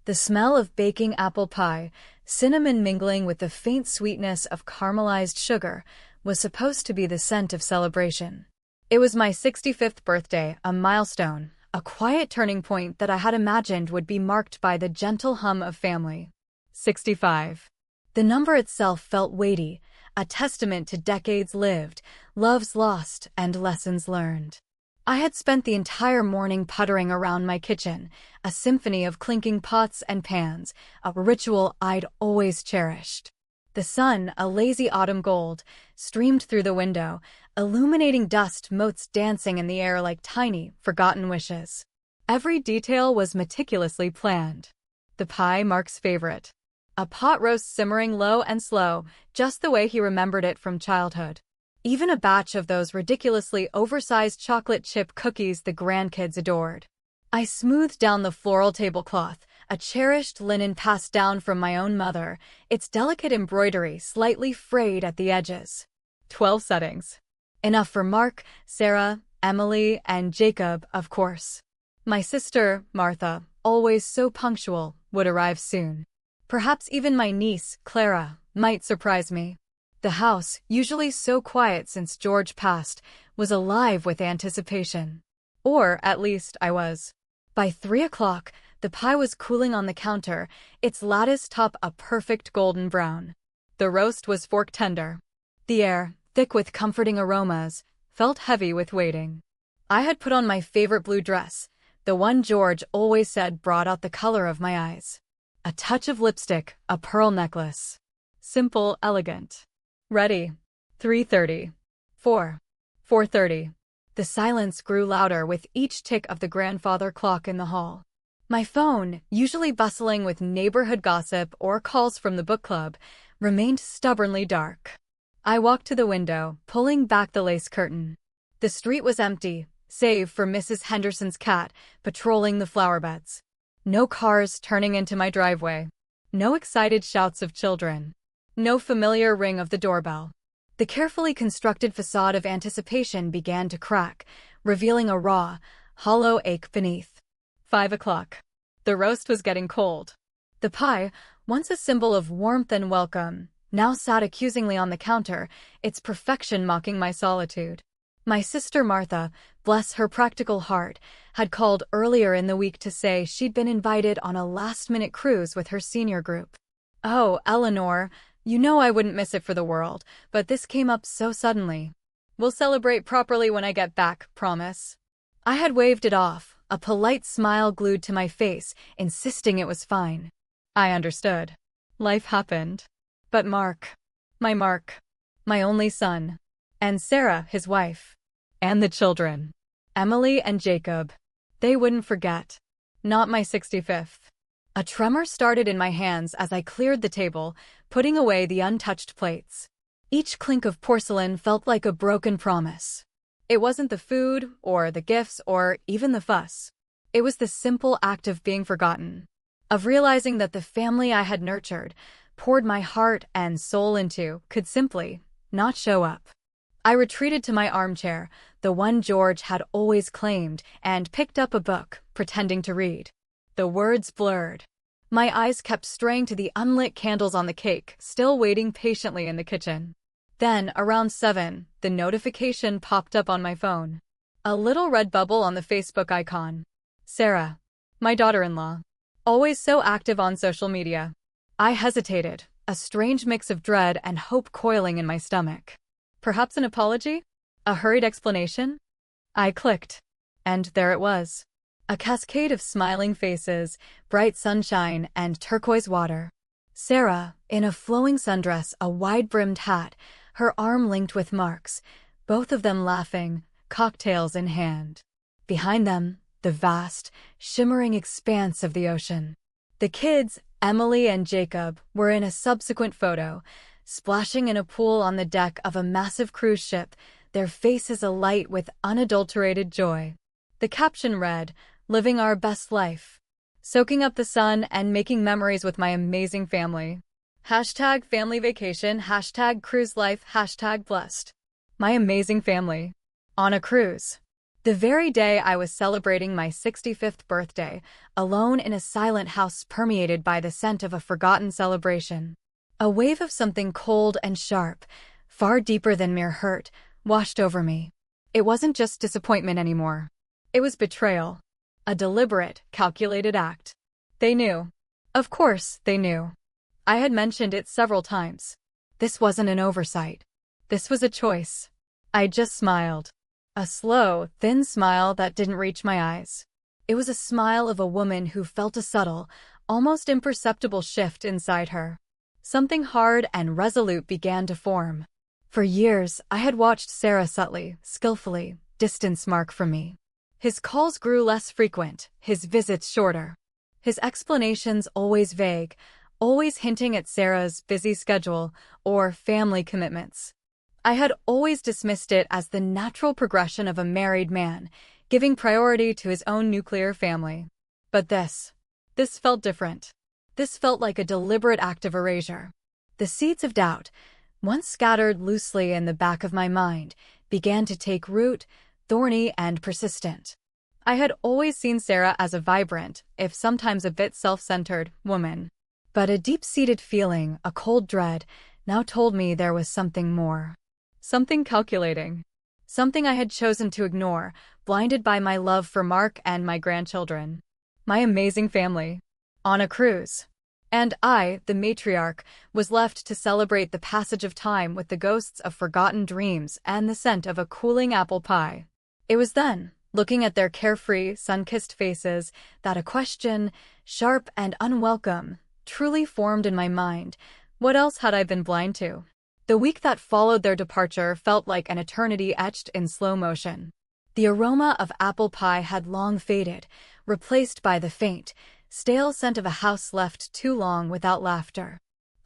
The smell of baking apple pie, cinnamon mingling with the faint sweetness of caramelized sugar, was supposed to be the scent of celebration. It was my 65th birthday, a milestone, a quiet turning point that I had imagined would be marked by the gentle hum of family. 65. The number itself felt weighty, a testament to decades lived, loves lost, and lessons learned. I had spent the entire morning puttering around my kitchen, a symphony of clinking pots and pans, a ritual I'd always cherished. The sun, a lazy autumn gold, streamed through the window, illuminating dust motes dancing in the air like tiny, forgotten wishes. Every detail was meticulously planned. The pie, Mark's favorite. A pot roast simmering low and slow, just the way he remembered it from childhood. Even a batch of those ridiculously oversized chocolate chip cookies the grandkids adored. I smoothed down the floral tablecloth, a cherished linen passed down from my own mother, its delicate embroidery slightly frayed at the edges. 12 settings. Enough for Mark, Sarah, Emily, and Jacob, of course. My sister, Martha, always so punctual, would arrive soon. Perhaps even my niece, Clara, might surprise me. The house, usually so quiet since George passed, was alive with anticipation. Or, at least, I was. By 3 o'clock, the pie was cooling on the counter, its lattice top a perfect golden brown. The roast was fork tender. The air, thick with comforting aromas, felt heavy with waiting. I had put on my favorite blue dress, the one George always said brought out the color of my eyes. A touch of lipstick, a pearl necklace. Simple, elegant. Ready. 3:30. 4. 4:30. The silence grew louder with each tick of the grandfather clock in the hall. My phone, usually bustling with neighborhood gossip or calls from the book club, remained stubbornly dark. I walked to the window, pulling back the lace curtain. The street was empty, save for Mrs. Henderson's cat patrolling the flower beds. No cars turning into my driveway. No excited shouts of children. No familiar ring of the doorbell. The carefully constructed facade of anticipation began to crack, revealing a raw, hollow ache beneath. 5 o'clock. The roast was getting cold. The pie, once a symbol of warmth and welcome, now sat accusingly on the counter, its perfection mocking my solitude. My sister Martha, bless her practical heart, had called earlier in the week to say she'd been invited on a last-minute cruise with her senior group. Oh, Eleanor, you know I wouldn't miss it for the world, but this came up so suddenly. We'll celebrate properly when I get back, promise. I had waved it off, a polite smile glued to my face, insisting it was fine. I understood. Life happened. But Mark, my only son, and Sarah, his wife, and the children, Emily and Jacob, they wouldn't forget. Not my 65th. A tremor started in my hands as I cleared the table, putting away the untouched plates. Each clink of porcelain felt like a broken promise. It wasn't the food, or the gifts, or even the fuss. It was the simple act of being forgotten, of realizing that the family I had nurtured, poured my heart and soul into, could simply not show up. I retreated to my armchair, the one George had always claimed, and picked up a book, pretending to read. The words blurred. My eyes kept straying to the unlit candles on the cake, still waiting patiently in the kitchen. Then, around 7, the notification popped up on my phone. A little red bubble on the Facebook icon. Sarah, my daughter-in-law, always so active on social media. I hesitated, a strange mix of dread and hope coiling in my stomach. Perhaps an apology? A hurried explanation? I clicked. And there it was. A cascade of smiling faces, bright sunshine, and turquoise water. Sarah, in a flowing sundress, a wide-brimmed hat, her arm linked with Mark's, both of them laughing, cocktails in hand. Behind them, the vast, shimmering expanse of the ocean. The kids, Emily and Jacob, were in a subsequent photo, splashing in a pool on the deck of a massive cruise ship, their faces alight with unadulterated joy. The caption read, "Living our best life. Soaking up the sun and making memories with my amazing family. Hashtag family vacation, hashtag cruise life, hashtag blessed." My amazing family. On a cruise. The very day I was celebrating my 65th birthday, alone in a silent house permeated by the scent of a forgotten celebration. A wave of something cold and sharp, far deeper than mere hurt, washed over me. It wasn't just disappointment anymore. It was betrayal. A deliberate, calculated act. They knew. Of course, they knew. I had mentioned it several times. This wasn't an oversight. This was a choice. I just smiled. A slow, thin smile that didn't reach my eyes. It was a smile of a woman who felt a subtle, almost imperceptible shift inside her. Something hard and resolute began to form. For years, I had watched Sarah subtly, skillfully, distance Mark from me. His calls grew less frequent, his visits shorter. His explanations always vague, always hinting at Sarah's busy schedule or family commitments. I had always dismissed it as the natural progression of a married man, giving priority to his own nuclear family. But this felt different. This felt like a deliberate act of erasure. The seeds of doubt, once scattered loosely in the back of my mind, began to take root, thorny and persistent. I had always seen Sarah as a vibrant, if sometimes a bit self-centered, woman. But a deep-seated feeling, a cold dread, now told me there was something more. Something calculating. Something I had chosen to ignore, blinded by my love for Mark and my grandchildren. My amazing family. On a cruise. And I, the matriarch, was left to celebrate the passage of time with the ghosts of forgotten dreams and the scent of a cooling apple pie. It was then, looking at their carefree, sun-kissed faces, that a question, sharp and unwelcome, truly formed in my mind. What else had I been blind to? The week that followed their departure felt like an eternity etched in slow motion. The aroma of apple pie had long faded, replaced by the faint, stale scent of a house left too long without laughter.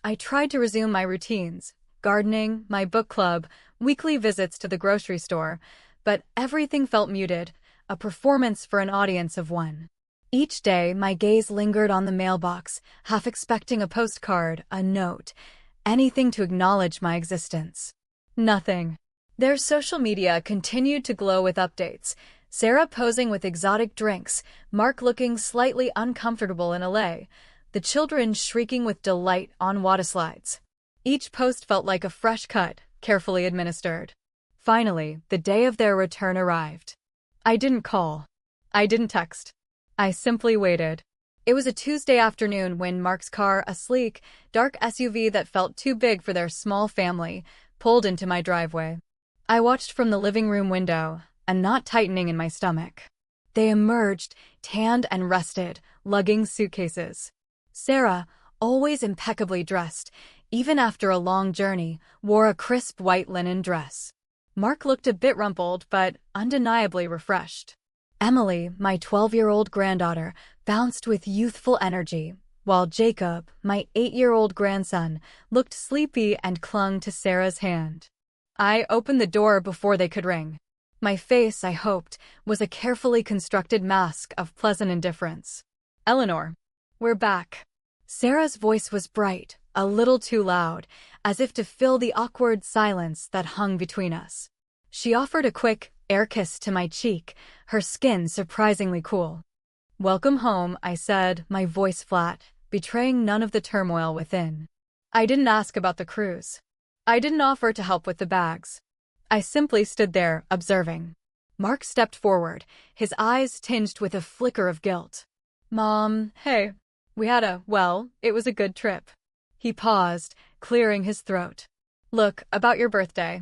I tried to resume my routines, gardening, my book club, weekly visits to the grocery store, but everything felt muted, a performance for an audience of one. Each day, my gaze lingered on the mailbox, half expecting a postcard, a note, anything to acknowledge my existence. Nothing. Their social media continued to glow with updates. Sarah posing with exotic drinks, Mark looking slightly uncomfortable in LA, the children shrieking with delight on waterslides. Each post felt like a fresh cut, carefully administered. Finally, the day of their return arrived. I didn't call. I didn't text. I simply waited. It was a Tuesday afternoon when Mark's car, a sleek, dark SUV that felt too big for their small family, pulled into my driveway. I watched from the living room window, a knot tightening in my stomach. They emerged, tanned and rested, lugging suitcases. Sarah, always impeccably dressed, even after a long journey, wore a crisp white linen dress. Mark looked a bit rumpled, but undeniably refreshed. Emily, my 12-year-old granddaughter, bounced with youthful energy, while Jacob, my 8-year-old grandson, looked sleepy and clung to Sarah's hand. I opened the door before they could ring. My face, I hoped, was a carefully constructed mask of pleasant indifference. "Eleanor, we're back." Sarah's voice was bright, a little too loud, as if to fill the awkward silence that hung between us. She offered a quick, air kiss to my cheek, her skin surprisingly cool. "Welcome home," I said, my voice flat, betraying none of the turmoil within. I didn't ask about the cruise. I didn't offer to help with the bags. I simply stood there, observing. Mark stepped forward, his eyes tinged with a flicker of guilt. "Mom, hey. It was a good trip." He paused, clearing his throat. "Look, about your birthday."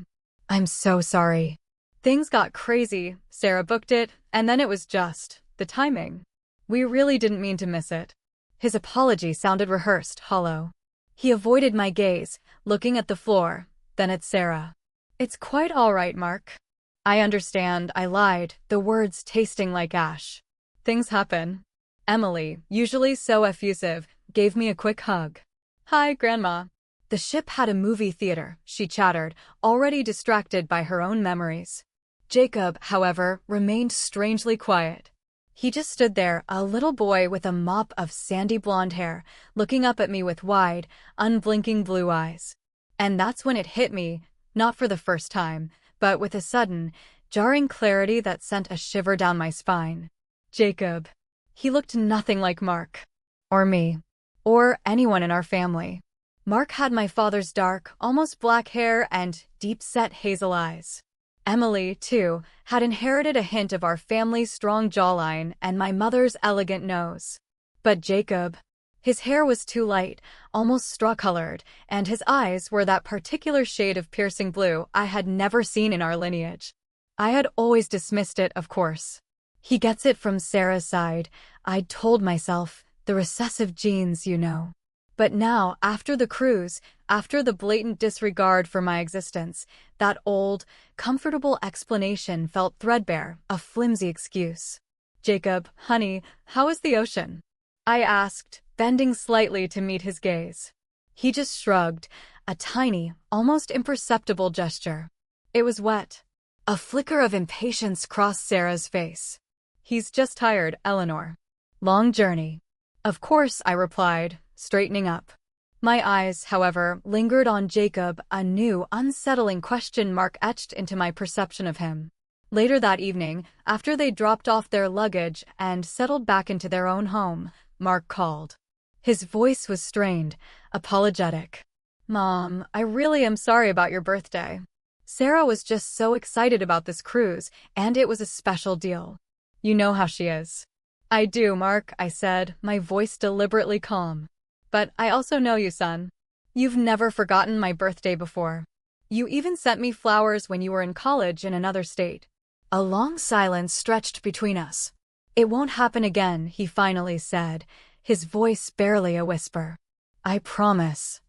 "I'm so sorry." "Things got crazy, Sarah booked it, and then it was just the timing. We really didn't mean to miss it." His apology sounded rehearsed, hollow. He avoided my gaze, looking at the floor, then at Sarah. "It's quite all right, Mark." "I understand," I lied, the words tasting like ash. "Things happen." Emily, usually so effusive, gave me a quick hug. "Hi, Grandma." The ship had a movie theater, she chattered, already distracted by her own memories. Jacob, however, remained strangely quiet. He just stood there, a little boy with a mop of sandy blonde hair, looking up at me with wide, unblinking blue eyes. And that's when it hit me, not for the first time, but with a sudden, jarring clarity that sent a shiver down my spine. Jacob. He looked nothing like Mark. Or me. Or anyone in our family. Mark had my father's dark, almost black hair and deep-set hazel eyes. Emily, too, had inherited a hint of our family's strong jawline and my mother's elegant nose. But Jacob, his hair was too light, almost straw-colored, and his eyes were that particular shade of piercing blue I had never seen in our lineage. I had always dismissed it, of course. He gets it from Sarah's side, I'd told myself, the recessive genes, you know. But now, after the cruise, after the blatant disregard for my existence, that old, comfortable explanation felt threadbare, a flimsy excuse. Jacob, honey, how is the ocean? I asked, bending slightly to meet his gaze. He just shrugged, a tiny, almost imperceptible gesture. It was wet. A flicker of impatience crossed Sarah's face. He's just tired, Eleanor. Long journey. Of course, I replied, straightening up. My eyes, however, lingered on Jacob, a new, unsettling question mark etched into my perception of him. Later that evening, after they dropped off their luggage and settled back into their own home, Mark called. His voice was strained, apologetic. Mom, I really am sorry about your birthday. Sarah was just so excited about this cruise, and it was a special deal. You know how she is. I do, Mark, I said, my voice deliberately calm. But I also know you, son. You've never forgotten my birthday before. You even sent me flowers when you were in college in another state. A long silence stretched between us. It won't happen again, he finally said, his voice barely a whisper. I promise.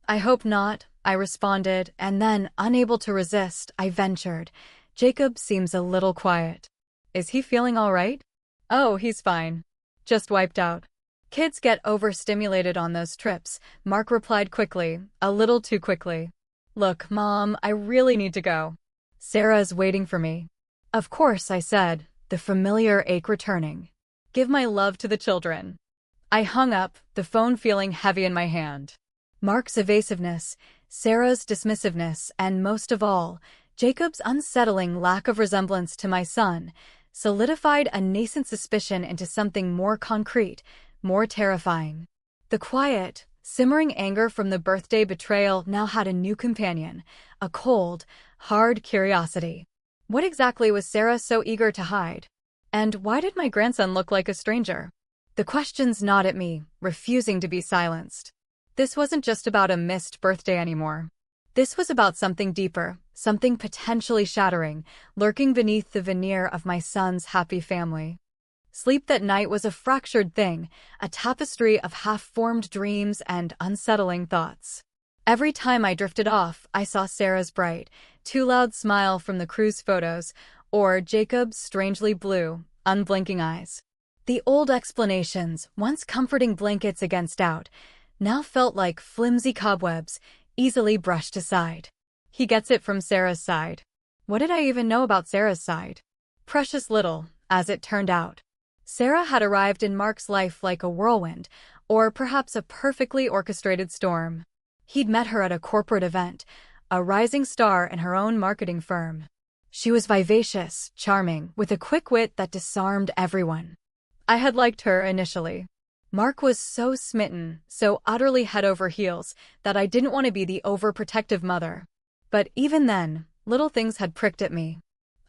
I hope not, I responded, and then, unable to resist, I ventured. Jacob seems a little quiet. Is he feeling all right? Oh, he's fine. Just wiped out. Kids get overstimulated on those trips, Mark replied quickly, a little too quickly. Look, Mom, I really need to go. Sarah's waiting for me. Of course, I said, the familiar ache returning. Give my love to the children. I hung up, the phone feeling heavy in my hand. Mark's evasiveness, Sarah's dismissiveness, and most of all, Jacob's unsettling lack of resemblance to my son, solidified a nascent suspicion into something more concrete, more terrifying. The quiet, simmering anger from the birthday betrayal now had a new companion, a cold, hard curiosity. What exactly was Sarah so eager to hide? And why did my grandson look like a stranger? The questions gnawed at me, refusing to be silenced. This wasn't just about a missed birthday anymore. This was about something deeper, something potentially shattering, lurking beneath the veneer of my son's happy family. Sleep that night was a fractured thing, a tapestry of half-formed dreams and unsettling thoughts. Every time I drifted off, I saw Sarah's bright, too loud smile from the cruise photos, or Jacob's strangely blue, unblinking eyes. The old explanations, once comforting blankets against doubt, now felt like flimsy cobwebs, easily brushed aside. He gets it from Sarah's side. What did I even know about Sarah's side? Precious little, as it turned out. Sarah had arrived in Mark's life like a whirlwind, or perhaps a perfectly orchestrated storm. He'd met her at a corporate event, a rising star in her own marketing firm. She was vivacious, charming, with a quick wit that disarmed everyone. I had liked her initially. Mark was so smitten, so utterly head over heels, that I didn't want to be the overprotective mother. But even then, little things had pricked at me.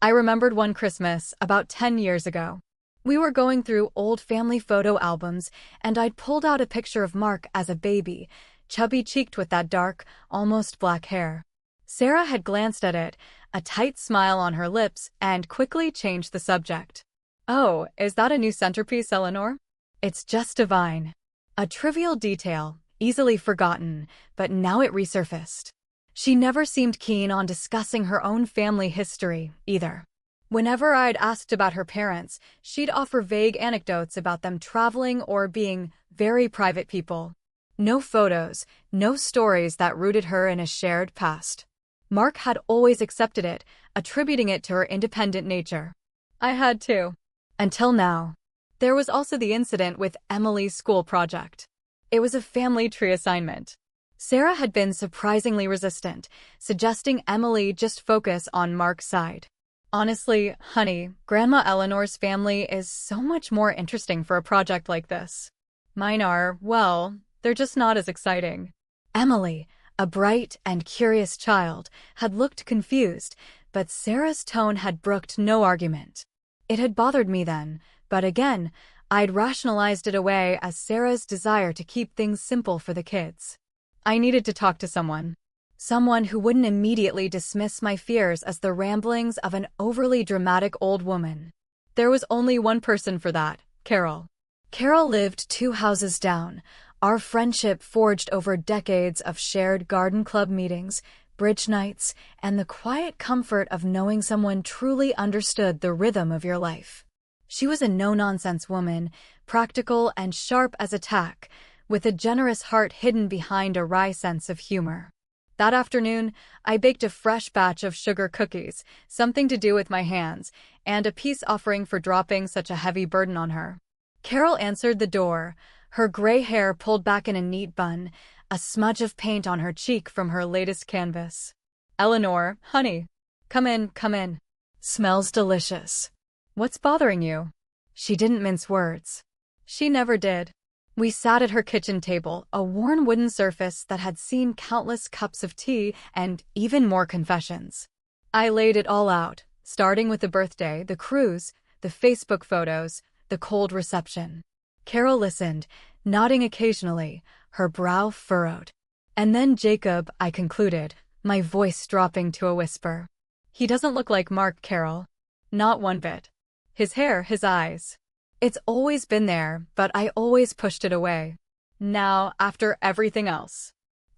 I remembered one Christmas, about 10 years ago. We were going through old family photo albums, and I'd pulled out a picture of Mark as a baby, chubby-cheeked with that dark, almost black hair. Sarah had glanced at it, a tight smile on her lips, and quickly changed the subject. Oh, is that a new centerpiece, Eleanor? It's just divine. A trivial detail, easily forgotten, but now it resurfaced. She never seemed keen on discussing her own family history, either. Whenever I'd asked about her parents, she'd offer vague anecdotes about them traveling or being very private people. No photos, no stories that rooted her in a shared past. Mark had always accepted it, attributing it to her independent nature. I had too. Until now. There was also the incident with Emily's school project. It was a family tree assignment. Sarah had been surprisingly resistant, suggesting Emily just focus on Mark's side. Honestly, honey, Grandma Eleanor's family is so much more interesting for a project like this. Mine are, well, they're just not as exciting. Emily, a bright and curious child, had looked confused, but Sarah's tone had brooked no argument. It had bothered me then, but again, I'd rationalized it away as Sarah's desire to keep things simple for the kids. I needed to talk to someone. Someone who wouldn't immediately dismiss my fears as the ramblings of an overly dramatic old woman. There was only one person for that, Carol. Carol lived 2 houses down, our friendship forged over decades of shared garden club meetings, bridge nights, and the quiet comfort of knowing someone truly understood the rhythm of your life. She was a no-nonsense woman, practical and sharp as a tack, with a generous heart hidden behind a wry sense of humor. That afternoon, I baked a fresh batch of sugar cookies, something to do with my hands, and a peace offering for dropping such a heavy burden on her. Carol answered the door, her gray hair pulled back in a neat bun, a smudge of paint on her cheek from her latest canvas. "Eleanor, honey. Come in, come in. Smells delicious. What's bothering you?" She didn't mince words. She never did. We sat at her kitchen table, a worn wooden surface that had seen countless cups of tea and even more confessions. I laid it all out, starting with the birthday, the cruise, the Facebook photos, the cold reception. Carol listened, nodding occasionally, her brow furrowed. "And then Jacob," I concluded, my voice dropping to a whisper. "He doesn't look like Mark, Carol. Not one bit. His hair, his eyes. It's always been there, but I always pushed it away. Now, after everything else.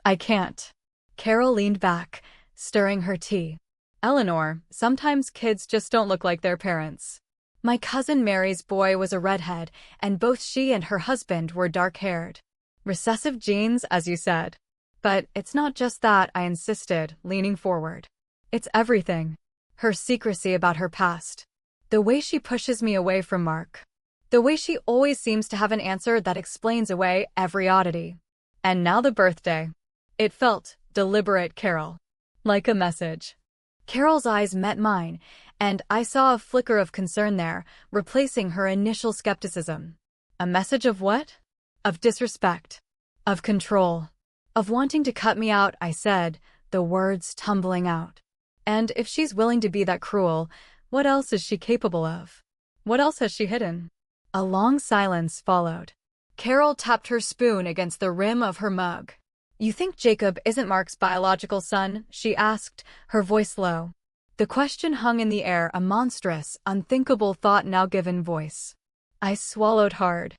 I can't." Carol leaned back, stirring her tea. "Eleanor, sometimes kids just don't look like their parents. My cousin Mary's boy was a redhead, and both she and her husband were dark-haired. Recessive genes, as you said. But it's not just that," I insisted, leaning forward. "It's everything. Her secrecy about her past. The way she pushes me away from Mark. The way she always seems to have an answer that explains away every oddity. And now the birthday." It felt deliberate, Carol. Like a message. Carol's eyes met mine, and I saw a flicker of concern there, replacing her initial skepticism. A message of what? Of disrespect. Of control. Of wanting to cut me out, I said, the words tumbling out. And if she's willing to be that cruel, what else is she capable of? What else has she hidden? A long silence followed. Carol tapped her spoon against the rim of her mug. "You think Jacob isn't Mark's biological son?" she asked, her voice low. The question hung in the air, a monstrous, unthinkable thought now given voice. I swallowed hard.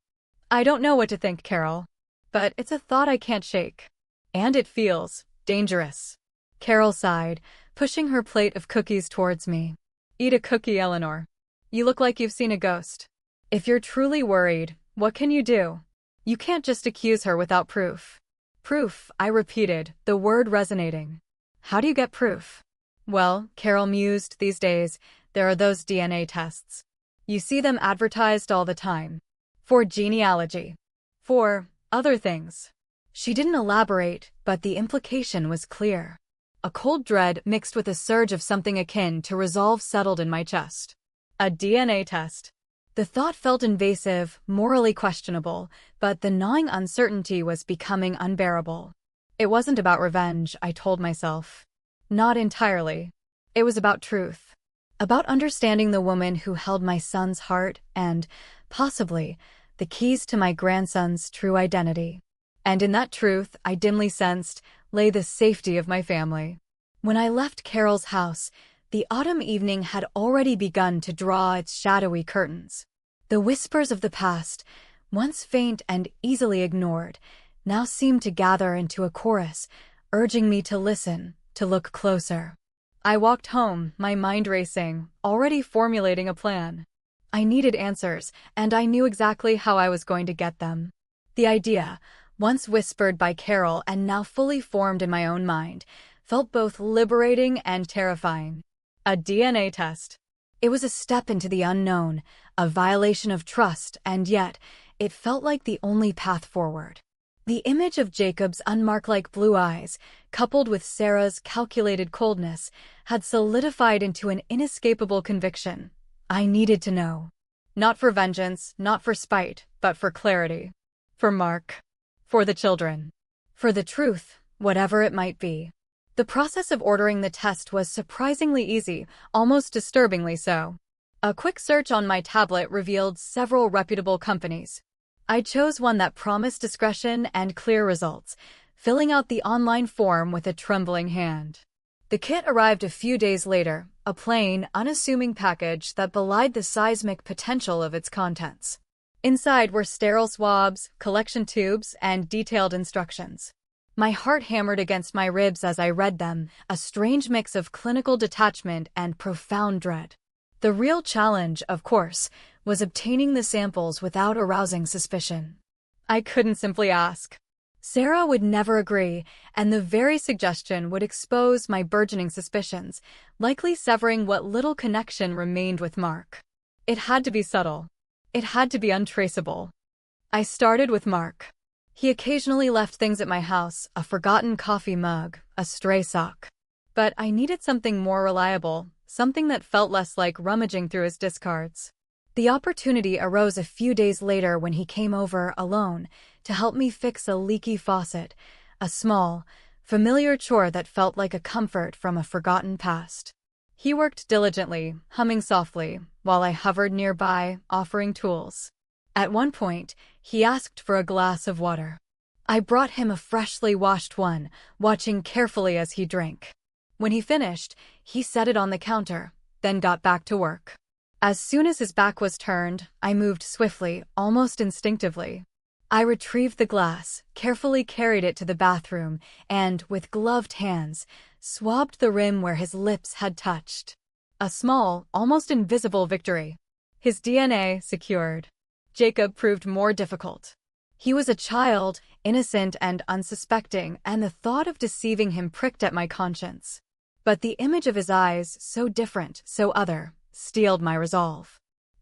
"I don't know what to think, Carol. But it's a thought I can't shake. And it feels dangerous." Carol sighed, pushing her plate of cookies towards me. "Eat a cookie, Eleanor. You look like you've seen a ghost. If you're truly worried, what can you do? You can't just accuse her without proof." "Proof," I repeated, the word resonating. "How do you get proof?" "Well," Carol mused, "these days, there are those DNA tests. You see them advertised all the time. For genealogy. For other things." She didn't elaborate, but the implication was clear. A cold dread mixed with a surge of something akin to resolve settled in my chest. A DNA test. The thought felt invasive, morally questionable, but the gnawing uncertainty was becoming unbearable. It wasn't about revenge, I told myself. Not entirely. It was about truth. About understanding the woman who held my son's heart and, possibly, the keys to my grandson's true identity. And in that truth, I dimly sensed, lay the safety of my family. When I left Carol's house, the autumn evening had already begun to draw its shadowy curtains. The whispers of the past, once faint and easily ignored, now seemed to gather into a chorus, urging me to listen, to look closer. I walked home, my mind racing, already formulating a plan. I needed answers, and I knew exactly how I was going to get them. The idea, once whispered by Carol and now fully formed in my own mind, felt both liberating and terrifying. A DNA test. It was a step into the unknown, a violation of trust, and yet, it felt like the only path forward. The image of Jacob's unmark-like blue eyes, coupled with Sarah's calculated coldness, had solidified into an inescapable conviction. I needed to know. Not for vengeance, not for spite, but for clarity. For Mark. For the children. For the truth, whatever it might be. The process of ordering the test was surprisingly easy, almost disturbingly so. A quick search on my tablet revealed several reputable companies. I chose one that promised discretion and clear results, filling out the online form with a trembling hand. The kit arrived a few days later, a plain, unassuming package that belied the seismic potential of its contents. Inside were sterile swabs, collection tubes, and detailed instructions. My heart hammered against my ribs as I read them, a strange mix of clinical detachment and profound dread. The real challenge, of course, was obtaining the samples without arousing suspicion. I couldn't simply ask. Sarah would never agree, and the very suggestion would expose my burgeoning suspicions, likely severing what little connection remained with Mark. It had to be subtle. It had to be untraceable. I started with Mark. He occasionally left things at my house, a forgotten coffee mug, a stray sock. But I needed something more reliable, something that felt less like rummaging through his discards. The opportunity arose a few days later when he came over alone to help me fix a leaky faucet, a small, familiar chore that felt like a comfort from a forgotten past. He worked diligently, humming softly, while I hovered nearby, offering tools. At one point, he asked for a glass of water. I brought him a freshly washed one, watching carefully as he drank. When he finished, he set it on the counter, then got back to work. As soon as his back was turned, I moved swiftly, almost instinctively. I retrieved the glass, carefully carried it to the bathroom, and, with gloved hands, swabbed the rim where his lips had touched. A small, almost invisible victory. His DNA secured. Jacob proved more difficult. He was a child, innocent and unsuspecting, and the thought of deceiving him pricked at my conscience. But the image of his eyes, so different, so other, steeled my resolve.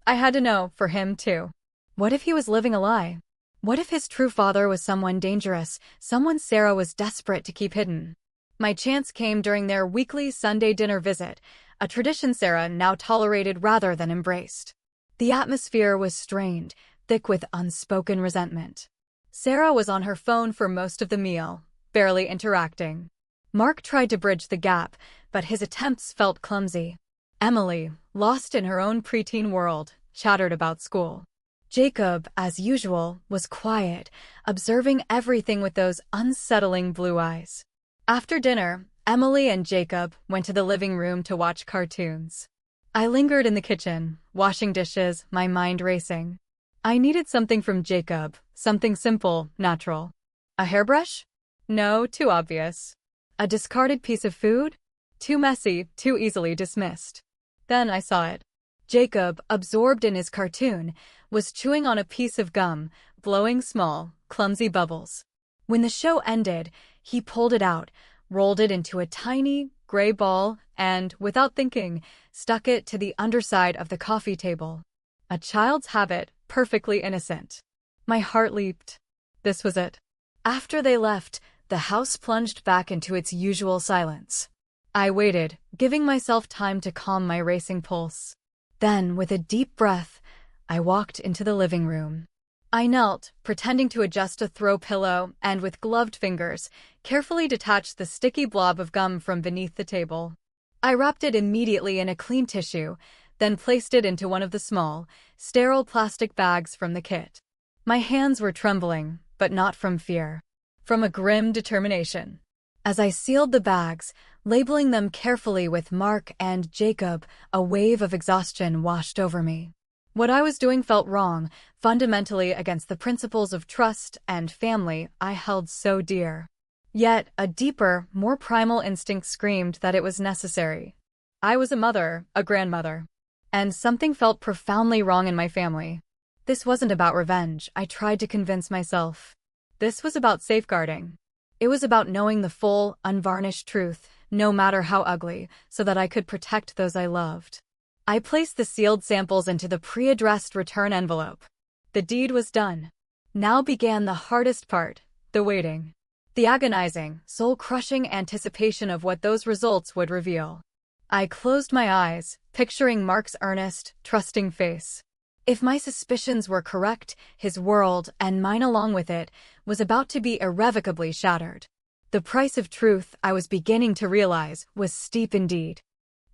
I had to know, for him too. What if he was living a lie? What if his true father was someone dangerous, someone Sarah was desperate to keep hidden? My chance came during their weekly Sunday dinner visit, a tradition Sarah now tolerated rather than embraced. The atmosphere was strained, thick with unspoken resentment. Sarah was on her phone for most of the meal, barely interacting. Mark tried to bridge the gap, but his attempts felt clumsy. Emily, lost in her own preteen world, chattered about school. Jacob, as usual, was quiet, observing everything with those unsettling blue eyes. After dinner, Emily and Jacob went to the living room to watch cartoons. I lingered in the kitchen, washing dishes, my mind racing. I needed something from Jacob, something simple, natural. A hairbrush? No, too obvious. A discarded piece of food? Too messy, too easily dismissed. Then I saw it. Jacob, absorbed in his cartoon, was chewing on a piece of gum, blowing small, clumsy bubbles. When the show ended, he pulled it out, rolled it into a tiny, gray ball, and, without thinking, stuck it to the underside of the coffee table. A child's habit, perfectly innocent. My heart leaped. This was it. After they left, the house plunged back into its usual silence. I waited, giving myself time to calm my racing pulse. Then, with a deep breath, I walked into the living room. I knelt, pretending to adjust a throw pillow, and with gloved fingers, carefully detached the sticky blob of gum from beneath the table. I wrapped it immediately in a clean tissue, then placed it into one of the small, sterile plastic bags from the kit. My hands were trembling, but not from fear. From a grim determination. As I sealed the bags, labeling them carefully with Mark and Jacob, a wave of exhaustion washed over me. What I was doing felt wrong, fundamentally against the principles of trust and family I held so dear. Yet, a deeper, more primal instinct screamed that it was necessary. I was a mother, a grandmother. And something felt profoundly wrong in my family. This wasn't about revenge, I tried to convince myself. This was about safeguarding. It was about knowing the full, unvarnished truth, no matter how ugly, so that I could protect those I loved. I placed the sealed samples into the pre-addressed return envelope. The deed was done. Now began the hardest part, The waiting. The agonizing, soul-crushing anticipation of what those results would reveal. I closed my eyes, picturing Mark's earnest, trusting face. If my suspicions were correct, his world, and mine along with it, was about to be irrevocably shattered. The price of truth, I was beginning to realize, was steep indeed.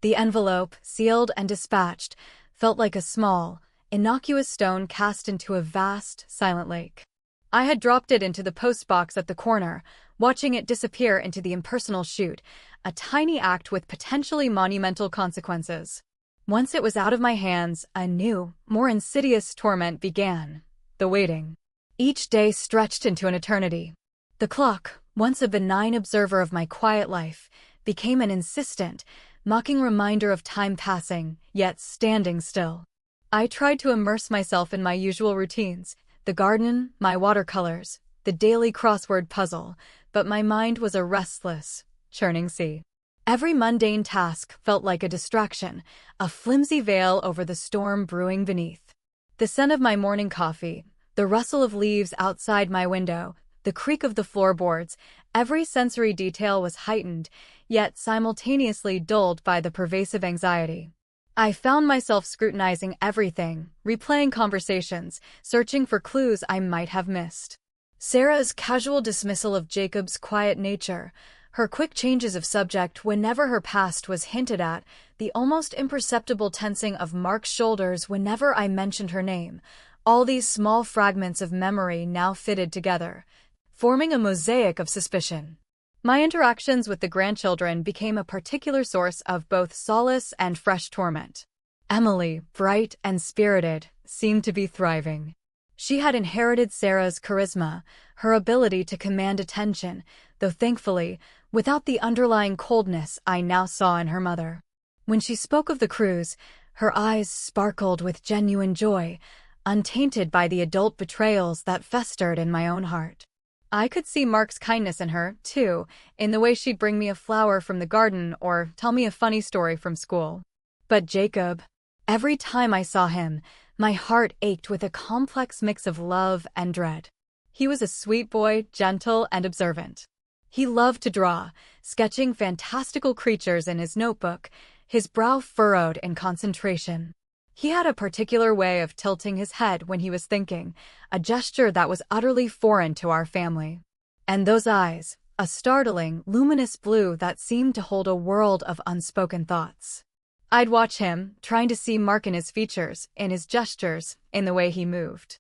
The envelope, sealed and dispatched, felt like a small, innocuous stone cast into a vast, silent lake. I had dropped it into the postbox at the corner, watching it disappear into the impersonal chute, a tiny act with potentially monumental consequences. Once it was out of my hands, a new, more insidious torment began. The waiting. Each day stretched into an eternity. The clock, once a benign observer of my quiet life, became an insistent, mocking reminder of time passing, yet standing still. I tried to immerse myself in my usual routines, the garden, my watercolors, the daily crossword puzzle, but my mind was a restless, churning sea. Every mundane task felt like a distraction, a flimsy veil over the storm brewing beneath. The scent of my morning coffee, the rustle of leaves outside my window, the creak of the floorboards, every sensory detail was heightened, yet simultaneously dulled by the pervasive anxiety. I found myself scrutinizing everything, replaying conversations, searching for clues I might have missed. Sarah's casual dismissal of Jacob's quiet nature, her quick changes of subject whenever her past was hinted at, the almost imperceptible tensing of Mark's shoulders whenever I mentioned her name, all these small fragments of memory now fitted together, forming a mosaic of suspicion. My interactions with the grandchildren became a particular source of both solace and fresh torment. Emily, bright and spirited, seemed to be thriving. She had inherited Sarah's charisma, her ability to command attention, though thankfully, without the underlying coldness I now saw in her mother. When she spoke of the cruise, her eyes sparkled with genuine joy, untainted by the adult betrayals that festered in my own heart. I could see Mark's kindness in her, too, in the way she'd bring me a flower from the garden or tell me a funny story from school. But Jacob, every time I saw him, my heart ached with a complex mix of love and dread. He was a sweet boy, gentle and observant. He loved to draw, sketching fantastical creatures in his notebook, his brow furrowed in concentration. He had a particular way of tilting his head when he was thinking, a gesture that was utterly foreign to our family. And those eyes, a startling, luminous blue that seemed to hold a world of unspoken thoughts. I'd watch him, trying to see Mark in his features, in his gestures, in the way he moved.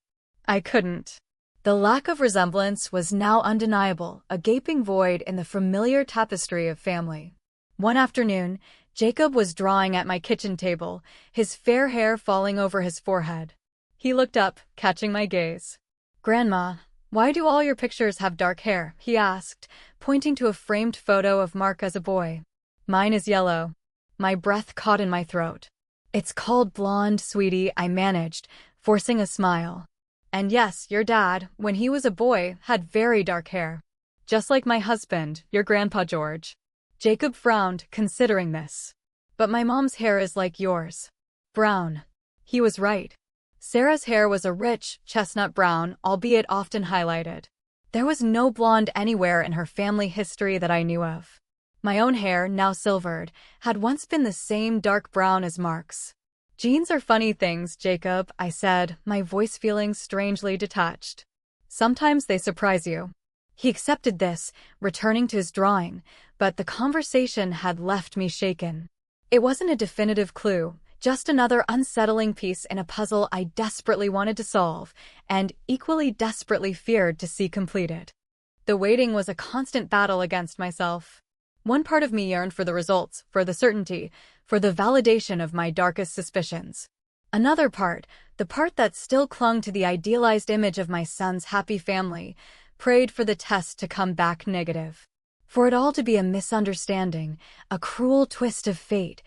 I couldn't. The lack of resemblance was now undeniable, a gaping void in the familiar tapestry of family. One afternoon, Jacob was drawing at my kitchen table, his fair hair falling over his forehead. He looked up, catching my gaze. "Grandma, why do all your pictures have dark hair?" he asked, pointing to a framed photo of Mark as a boy. "Mine is yellow." My breath caught in my throat. "It's called blonde, sweetie," I managed, forcing a smile. "And yes, your dad, when he was a boy, had very dark hair. Just like my husband, your Grandpa George." Jacob frowned, considering this. "But my mom's hair is like yours. Brown." He was right. Sarah's hair was a rich, chestnut brown, albeit often highlighted. There was no blonde anywhere in her family history that I knew of. My own hair, now silvered, had once been the same dark brown as Mark's. "Genes are funny things, Jacob," I said, my voice feeling strangely detached. "Sometimes they surprise you." He accepted this, returning to his drawing, but the conversation had left me shaken. It wasn't a definitive clue, just another unsettling piece in a puzzle I desperately wanted to solve, and equally desperately feared to see completed. The waiting was a constant battle against myself. One part of me yearned for the results, for the certainty, for the validation of my darkest suspicions. Another part, the part that still clung to the idealized image of my son's happy family, prayed for the test to come back negative. For it all to be a misunderstanding, a cruel twist of fate,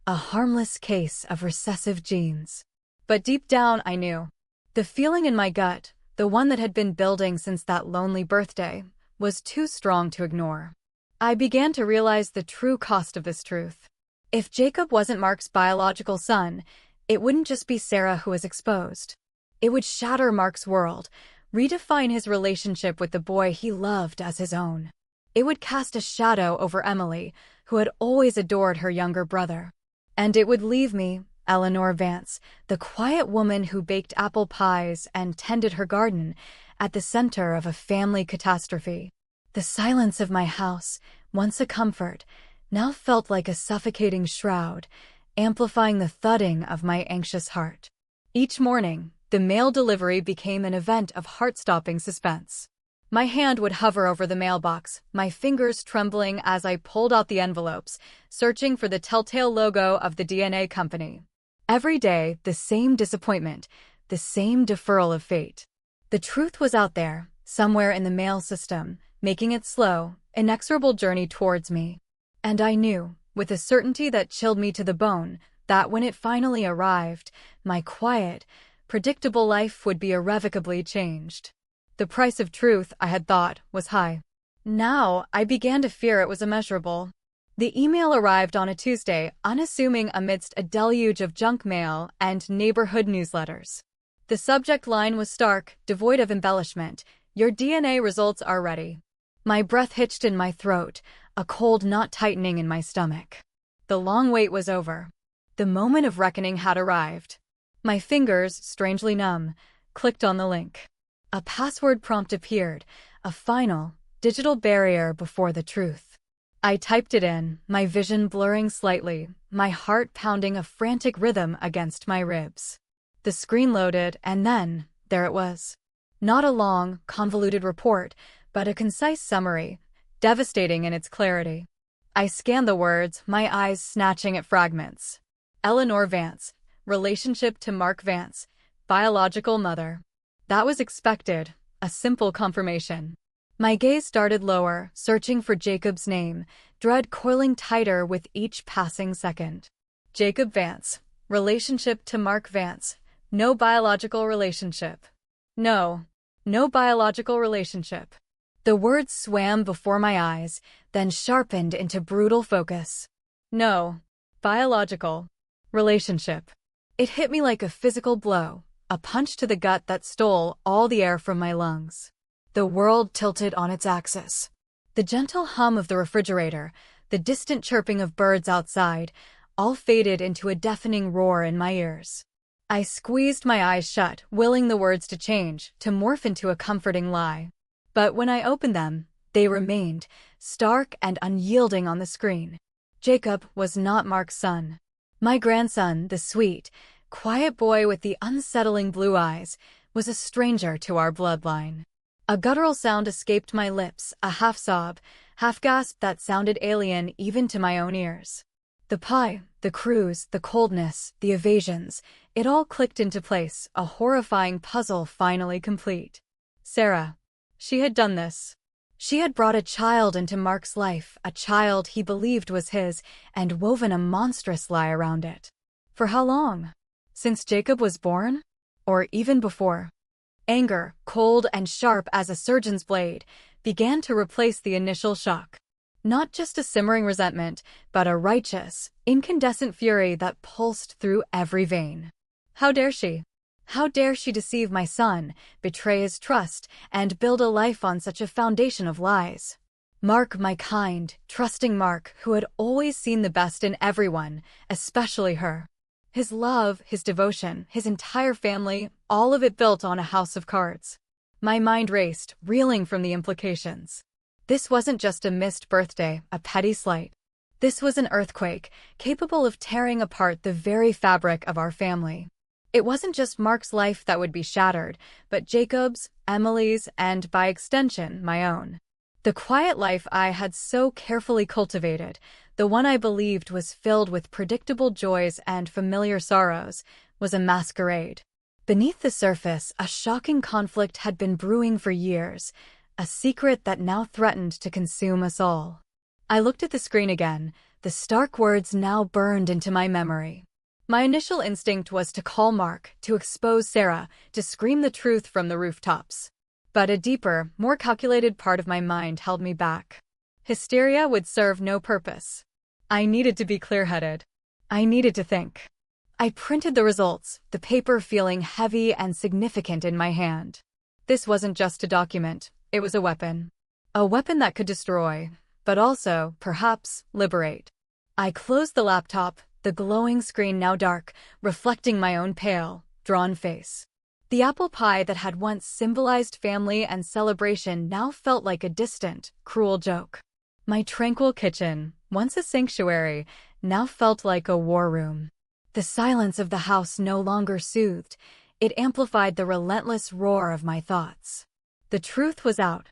a harmless case of recessive genes. But deep down I knew. The feeling in my gut, the one that had been building since that lonely birthday, was too strong to ignore. I began to realize the true cost of this truth. If Jacob wasn't Mark's biological son, it wouldn't just be Sarah who was exposed. It would shatter Mark's world, redefine his relationship with the boy he loved as his own. It would cast a shadow over Emily, who had always adored her younger brother. And it would leave me, Eleanor Vance, the quiet woman who baked apple pies and tended her garden, at the center of a family catastrophe. The silence of my house, once a comfort, now felt like a suffocating shroud, amplifying the thudding of my anxious heart. Each morning, the mail delivery became an event of heart-stopping suspense. My hand would hover over the mailbox, my fingers trembling as I pulled out the envelopes, searching for the telltale logo of the DNA company. Every day, the same disappointment, the same deferral of fate. The truth was out there, somewhere in the mail system, making its slow, inexorable journey towards me. And I knew, with a certainty that chilled me to the bone, that when it finally arrived, my quiet, predictable life would be irrevocably changed. The price of truth, I had thought, was high. Now, I began to fear it was immeasurable. The email arrived on a Tuesday, unassuming amidst a deluge of junk mail and neighborhood newsletters. The subject line was stark, devoid of embellishment. Your DNA results are ready. My breath hitched in my throat, a cold knot tightening in my stomach. The long wait was over. The moment of reckoning had arrived. My fingers, strangely numb, clicked on the link. A password prompt appeared, a final, digital barrier before the truth. I typed it in, my vision blurring slightly, my heart pounding a frantic rhythm against my ribs. The screen loaded, and then, there it was. Not a long, convoluted report, but a concise summary, devastating in its clarity. I scanned the words, my eyes snatching at fragments. Eleanor Vance, relationship to Mark Vance, biological mother. That was expected, a simple confirmation. My gaze started lower, searching for Jacob's name, dread coiling tighter with each passing second. Jacob Vance, relationship to Mark Vance, no biological relationship. No biological relationship. The words swam before my eyes, then sharpened into brutal focus. No biological relationship. It hit me like a physical blow, a punch to the gut that stole all the air from my lungs. The world tilted on its axis. The gentle hum of the refrigerator, the distant chirping of birds outside, all faded into a deafening roar in my ears. I squeezed my eyes shut, willing the words to change, to morph into a comforting lie. But when I opened them, they remained, stark and unyielding on the screen. Jacob was not Mark's son. My grandson, the sweet, quiet boy with the unsettling blue eyes, was a stranger to our bloodline. A guttural sound escaped my lips, a half-sob, half-gasp that sounded alien even to my own ears. The pie, the cruise, the coldness, the evasions, it all clicked into place, a horrifying puzzle finally complete. Sarah. She had done this. She had brought a child into Mark's life, a child he believed was his, and woven a monstrous lie around it. For how long? Since Jacob was born? Or even before? Anger, cold and sharp as a surgeon's blade, began to replace the initial shock. Not just a simmering resentment, but a righteous, incandescent fury that pulsed through every vein. How dare she? How dare she deceive my son, betray his trust, and build a life on such a foundation of lies? Mark, my kind, trusting Mark, who had always seen the best in everyone, especially her. His love, his devotion, his entire family, all of it built on a house of cards. My mind raced, reeling from the implications. This wasn't just a missed birthday, a petty slight. This was an earthquake, capable of tearing apart the very fabric of our family. It wasn't just Mark's life that would be shattered, but Jacob's, Emily's, and by extension, my own. The quiet life I had so carefully cultivated, the one I believed was filled with predictable joys and familiar sorrows, was a masquerade. Beneath the surface, a shocking conflict had been brewing for years, a secret that now threatened to consume us all. I looked at the screen again, the stark words now burned into my memory. My initial instinct was to call Mark, to expose Sarah, to scream the truth from the rooftops. But a deeper, more calculated part of my mind held me back. Hysteria would serve no purpose. I needed to be clear-headed. I needed to think. I printed the results, the paper feeling heavy and significant in my hand. This wasn't just a document, it was a weapon. A weapon that could destroy, but also, perhaps, liberate. I closed the laptop, the glowing screen now dark, reflecting my own pale, drawn face. The apple pie that had once symbolized family and celebration now felt like a distant, cruel joke. My tranquil kitchen, once a sanctuary, now felt like a war room. The silence of the house no longer soothed, it amplified the relentless roar of my thoughts. The truth was out,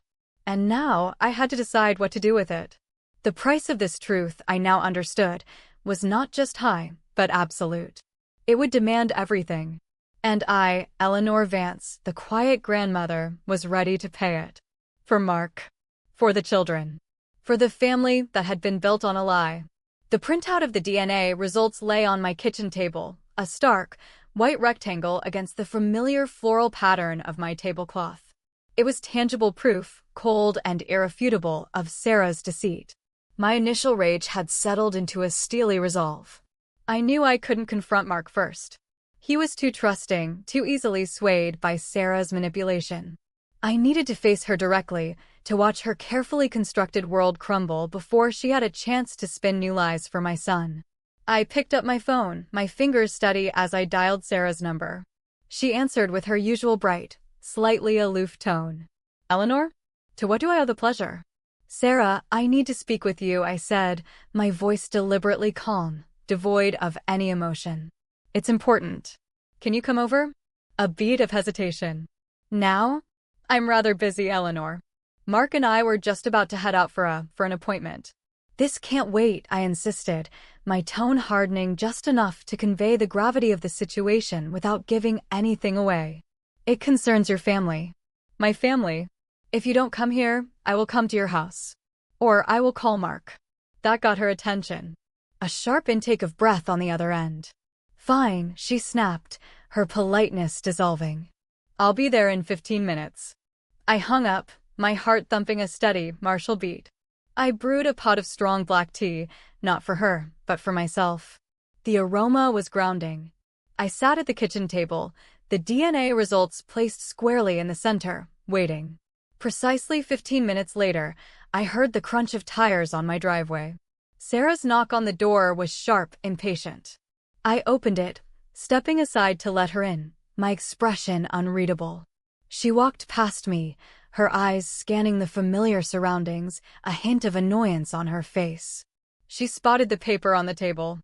and now I had to decide what to do with it. The price of this truth, I now understood, was not just high, but absolute. It would demand everything. And I, Eleanor Vance, the quiet grandmother, was ready to pay it. For Mark. For the children. For the family that had been built on a lie. The printout of the DNA results lay on my kitchen table, a stark, white rectangle against the familiar floral pattern of my tablecloth. It was tangible proof, cold and irrefutable, of Sarah's deceit. My initial rage had settled into a steely resolve. I knew I couldn't confront Mark first. He was too trusting, too easily swayed by Sarah's manipulation. I needed to face her directly, to watch her carefully constructed world crumble before she had a chance to spin new lies for my son. I picked up my phone, my fingers steady as I dialed Sarah's number. She answered with her usual bright, slightly aloof tone. Eleanor? To what do I owe the pleasure? Sarah, I need to speak with you, I said, my voice deliberately calm, devoid of any emotion. It's important. Can you come over? A beat of hesitation. Now? I'm rather busy, Eleanor. Mark and I were just about to head out for an appointment. This can't wait, I insisted, my tone hardening just enough to convey the gravity of the situation without giving anything away. It concerns your family. My family? If you don't come here, I will come to your house. Or I will call Mark. That got her attention. A sharp intake of breath on the other end. Fine, she snapped, her politeness dissolving. I'll be there in 15 minutes. I hung up, my heart thumping a steady, martial beat. I brewed a pot of strong black tea, not for her, but for myself. The aroma was grounding. I sat at the kitchen table, the DNA results placed squarely in the center, waiting. Precisely 15 minutes later, I heard the crunch of tires on my driveway. Sarah's knock on the door was sharp, impatient. I opened it, stepping aside to let her in, my expression unreadable. She walked past me, her eyes scanning the familiar surroundings, a hint of annoyance on her face. She spotted the paper on the table.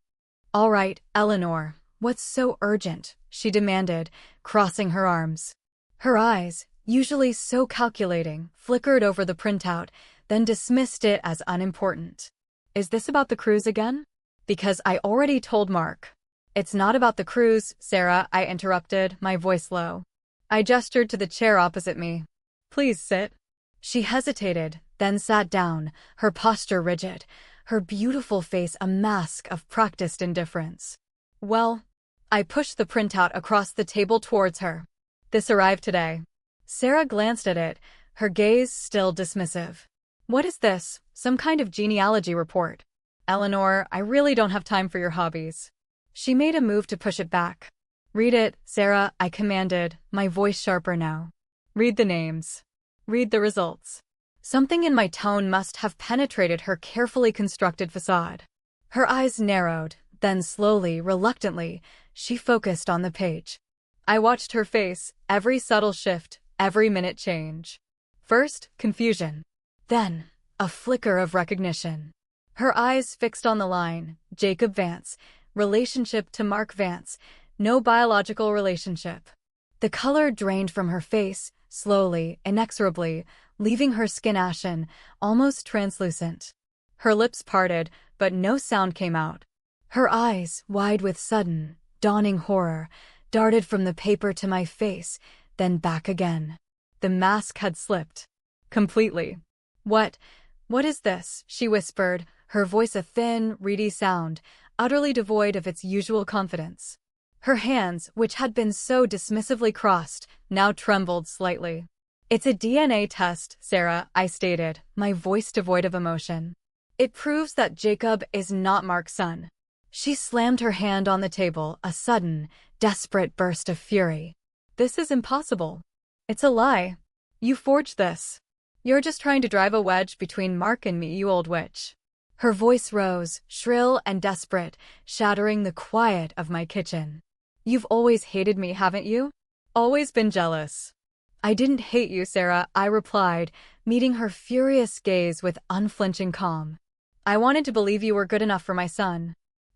All right, Eleanor, what's so urgent? She demanded, crossing her arms. Her eyes, usually so calculating, flickered over the printout, then dismissed it as unimportant. Is this about the cruise again? Because I already told Mark. It's not about the cruise, Sarah, I interrupted, my voice low. I gestured to the chair opposite me. Please sit. She hesitated, then sat down, her posture rigid, her beautiful face a mask of practiced indifference. Well, I pushed the printout across the table towards her. This arrived today. Sarah glanced at it, her gaze still dismissive. What is this? Some kind of genealogy report? Eleanor, I really don't have time for your hobbies. She made a move to push it back. Read it, Sarah, I commanded, my voice sharper now. Read the names. Read the results. Something in my tone must have penetrated her carefully constructed facade. Her eyes narrowed, then slowly, reluctantly, she focused on the page. I watched her face, every subtle shift, every minute change. First, confusion. Then, a flicker of recognition. Her eyes fixed on the line, Jacob Vance, relationship to Mark Vance, no biological relationship. The color drained from her face, slowly, inexorably, leaving her skin ashen, almost translucent. Her lips parted, but no sound came out. Her eyes, wide with sudden, dawning horror, darted from the paper to my face, then back again. The mask had slipped. Completely. What is this? She whispered, her voice a thin, reedy sound, utterly devoid of its usual confidence. Her hands, which had been so dismissively crossed, now trembled slightly. It's a DNA test, Sarah, I stated, my voice devoid of emotion. It proves that Jacob is not Mark's son. She slammed her hand on the table, a sudden, desperate burst of fury. This is impossible. It's a lie. You forged this. You're just trying to drive a wedge between Mark and me, you old witch. Her voice rose, shrill and desperate, shattering the quiet of my kitchen. You've always hated me, haven't you? Always been jealous. I didn't hate you, Sarah, I replied, meeting her furious gaze with unflinching calm. I wanted to believe you were good enough for my son.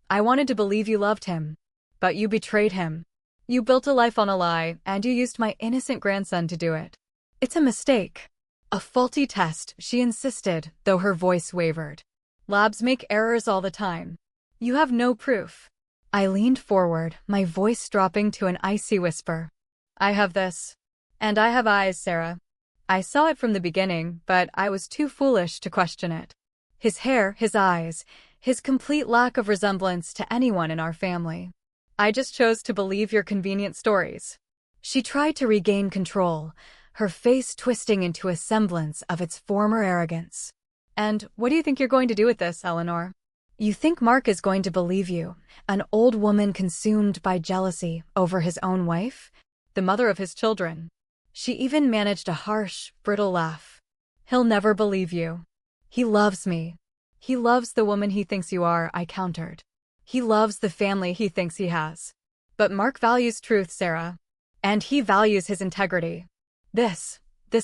I wanted to believe you loved him. But you betrayed him. You built a life on a lie, and you used my innocent grandson to do it. It's a mistake. A faulty test, she insisted, though her voice wavered. Labs make errors all the time. You have no proof. I leaned forward, my voice dropping to an icy whisper. I have this. And I have eyes, Sarah. I saw it from the beginning, but I was too foolish to question it. His hair, his eyes, his complete lack of resemblance to anyone in our family. I just chose to believe your convenient stories. She tried to regain control, her face twisting into a semblance of its former arrogance. And what do you think you're going to do with this, Eleanor? You think Mark is going to believe you, an old woman consumed by jealousy over his own wife? The mother of his children. She even managed a harsh, brittle laugh. He'll never believe you. He loves me. He loves the woman he thinks you are, I countered. He loves the family he thinks he has. But Mark values truth, Sarah. And he values his integrity. This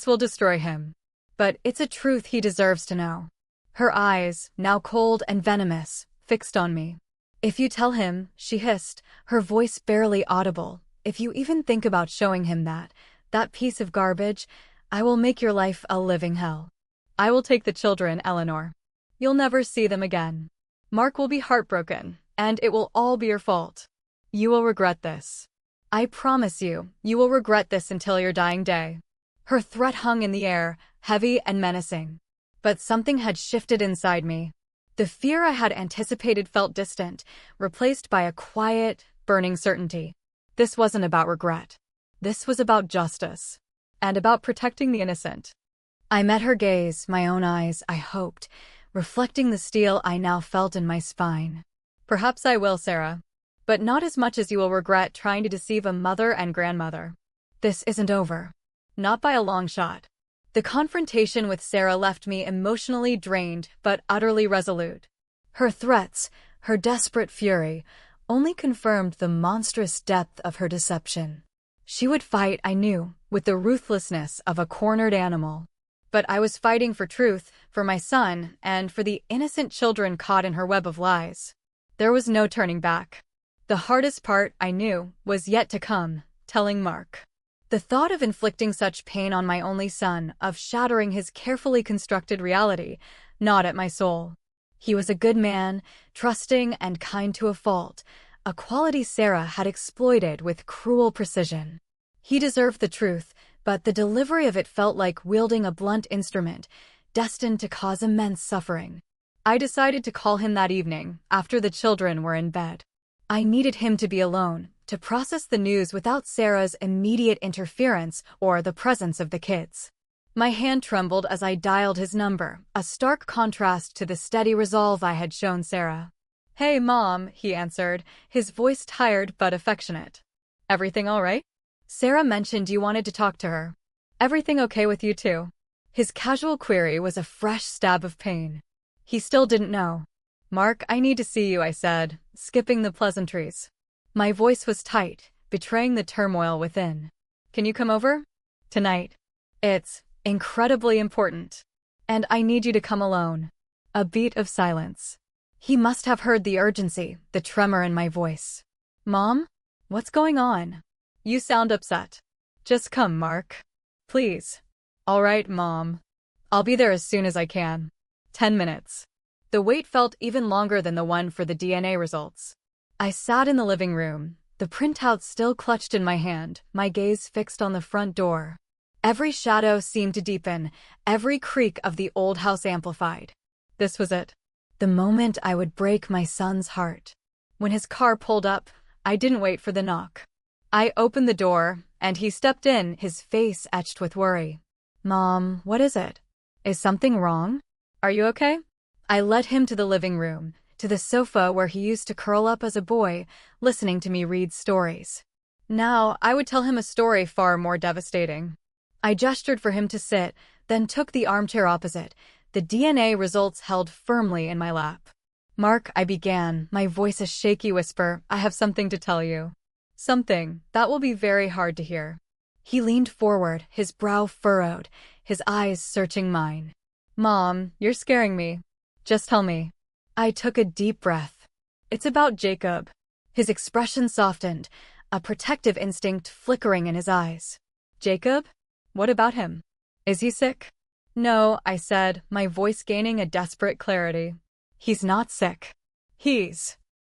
will destroy him. But it's a truth he deserves to know. Her eyes, now cold and venomous, fixed on me. If you tell him, she hissed, her voice barely audible, if you even think about showing him that piece of garbage, I will make your life a living hell. I will take the children, Eleanor. You'll never see them again. Mark will be heartbroken, and it will all be your fault. You will regret this. I promise you, you will regret this until your dying day. Her threat hung in the air, heavy and menacing. But something had shifted inside me. The fear I had anticipated felt distant, replaced by a quiet, burning certainty. This wasn't about regret. This was about justice. And about protecting the innocent. I met her gaze, my own eyes, I hoped, reflecting the steel I now felt in my spine. Perhaps I will, Sarah. But not as much as you will regret trying to deceive a mother and grandmother. This isn't over. Not by a long shot. The confrontation with Sarah left me emotionally drained but utterly resolute. Her threats, her desperate fury, only confirmed the monstrous depth of her deception. She would fight, I knew, with the ruthlessness of a cornered animal. But I was fighting for truth, for my son, and for the innocent children caught in her web of lies. There was no turning back. The hardest part, I knew, was yet to come, telling Mark. The thought of inflicting such pain on my only son, of shattering his carefully constructed reality, gnawed at my soul. He was a good man, trusting and kind to a fault, a quality Sarah had exploited with cruel precision. He deserved the truth, but the delivery of it felt like wielding a blunt instrument, destined to cause immense suffering. I decided to call him that evening, after the children were in bed. I needed him to be alone, to process the news without Sarah's immediate interference or the presence of the kids. My hand trembled as I dialed his number, a stark contrast to the steady resolve I had shown Sarah. "Hey, Mom," he answered, his voice tired but affectionate. "Everything all right? Sarah mentioned you wanted to talk to her. Everything okay with you too?" His casual query was a fresh stab of pain. He still didn't know. "Mark, I need to see you," I said, skipping the pleasantries. My voice was tight, betraying the turmoil within. "Can you come over? Tonight. It's incredibly important. And I need you to come alone." A beat of silence. He must have heard the urgency, the tremor in my voice. "Mom? What's going on? You sound upset. Just come, Mark. Please." "All right, Mom. I'll be there as soon as I can. 10 minutes. The wait felt even longer than the one for the DNA results. I sat in the living room, the printout still clutched in my hand, my gaze fixed on the front door. Every shadow seemed to deepen, every creak of the old house amplified. This was it. The moment I would break my son's heart. When his car pulled up, I didn't wait for the knock. I opened the door, and he stepped in, his face etched with worry. "Mom, what is it? Is something wrong? Are you okay?" I led him to the living room, to the sofa where he used to curl up as a boy, listening to me read stories. Now, I would tell him a story far more devastating. I gestured for him to sit, then took the armchair opposite, the DNA results held firmly in my lap. Mark, I began, my voice a shaky whisper, I have something to tell you. Something that will be very hard to hear. He leaned forward, his brow furrowed, his eyes searching mine. Mom, you're scaring me. Just tell me. I took a deep breath. It's about Jacob. His expression softened, a protective instinct flickering in his eyes. Jacob? What about him? Is he sick? No, I said, my voice gaining a desperate clarity. He's not sick.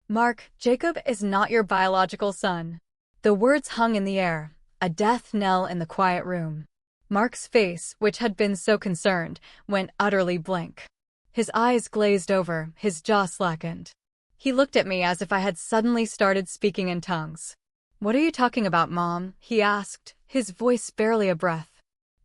Mark, Jacob is not your biological son. The words hung in the air, a death knell in the quiet room. Mark's face, which had been so concerned, went utterly blank. His eyes glazed over, his jaw slackened. He looked at me as if I had suddenly started speaking in tongues. What are you talking about, Mom? He asked, his voice barely a breath.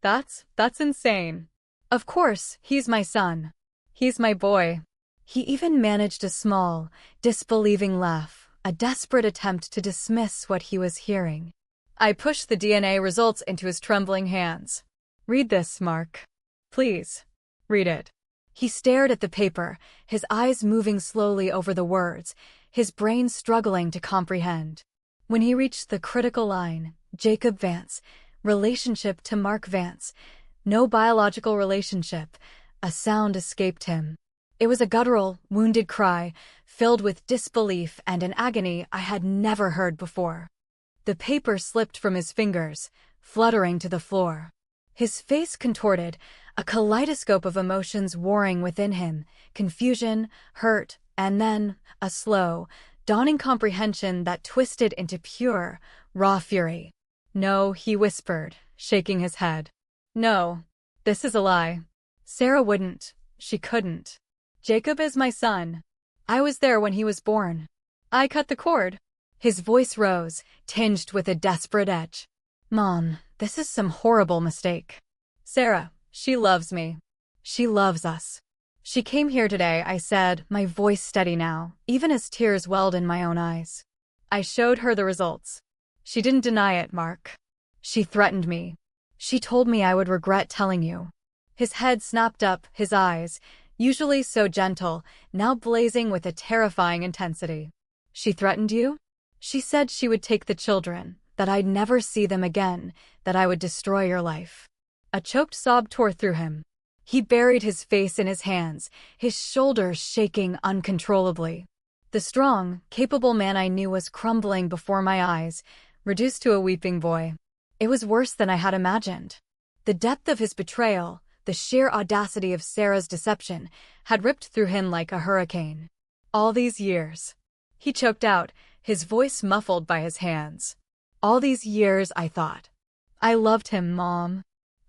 That's insane. Of course, he's my son. He's my boy. He even managed a small, disbelieving laugh, a desperate attempt to dismiss what he was hearing. I pushed the DNA results into his trembling hands. Read this, Mark. Please. Read it. He stared at the paper, his eyes moving slowly over the words, his brain struggling to comprehend. When he reached the critical line, Jacob Vance, relationship to Mark Vance, no biological relationship, a sound escaped him. It was a guttural, wounded cry, filled with disbelief and an agony I had never heard before. The paper slipped from his fingers, fluttering to the floor. His face contorted, a kaleidoscope of emotions warring within him, confusion, hurt, and then a slow, dawning comprehension that twisted into pure, raw fury. No, he whispered, shaking his head. No, this is a lie. Sarah wouldn't. She couldn't. Jacob is my son. I was there when he was born. I cut the cord. His voice rose, tinged with a desperate edge. Mom, this is some horrible mistake. Sarah, she loves me. She loves us. She came here today, I said, my voice steady now, even as tears welled in my own eyes. I showed her the results. She didn't deny it, Mark. She threatened me. She told me I would regret telling you. His head snapped up, his eyes, usually so gentle, now blazing with a terrifying intensity. She threatened you? She said she would take the children, that I'd never see them again, that I would destroy your life. A choked sob tore through him. He buried his face in his hands, his shoulders shaking uncontrollably. The strong, capable man I knew was crumbling before my eyes, reduced to a weeping boy. It was worse than I had imagined. The depth of his betrayal, the sheer audacity of Sarah's deception, had ripped through him like a hurricane. All these years. He choked out, his voice muffled by his hands. All these years, I thought. I loved him, Mom.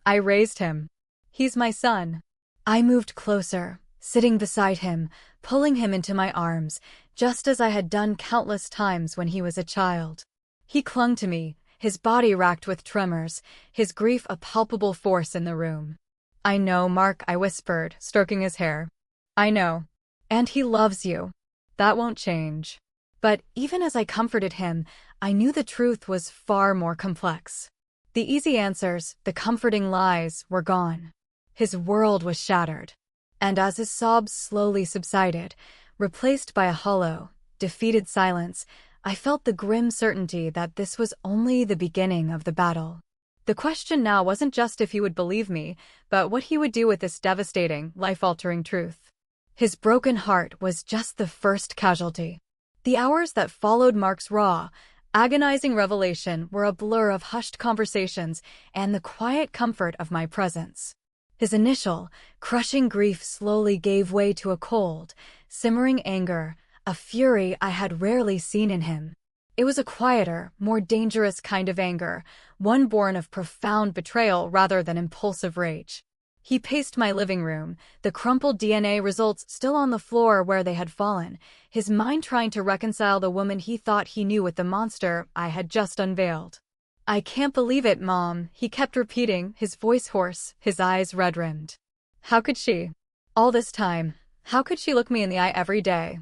I raised him. He's my son. I moved closer, sitting beside him, pulling him into my arms, just as I had done countless times when he was a child. He clung to me, his body racked with tremors, his grief a palpable force in the room. I know, Mark, I whispered, stroking his hair. I know. And he loves you. That won't change. But even as I comforted him, I knew the truth was far more complex. The easy answers, the comforting lies, were gone. His world was shattered. And as his sobs slowly subsided, replaced by a hollow, defeated silence, I felt the grim certainty that this was only the beginning of the battle. The question now wasn't just if he would believe me, but what he would do with this devastating, life-altering truth. His broken heart was just the first casualty. The hours that followed Mark's raw, agonizing revelation were a blur of hushed conversations and the quiet comfort of my presence. His initial, crushing grief slowly gave way to a cold, simmering anger, a fury I had rarely seen in him. It was a quieter, more dangerous kind of anger, one born of profound betrayal rather than impulsive rage. He paced my living room, the crumpled DNA results still on the floor where they had fallen, his mind trying to reconcile the woman he thought he knew with the monster I had just unveiled. I can't believe it, Mom, he kept repeating, his voice hoarse, his eyes red-rimmed. How could she? All this time, how could she look me in the eye every day?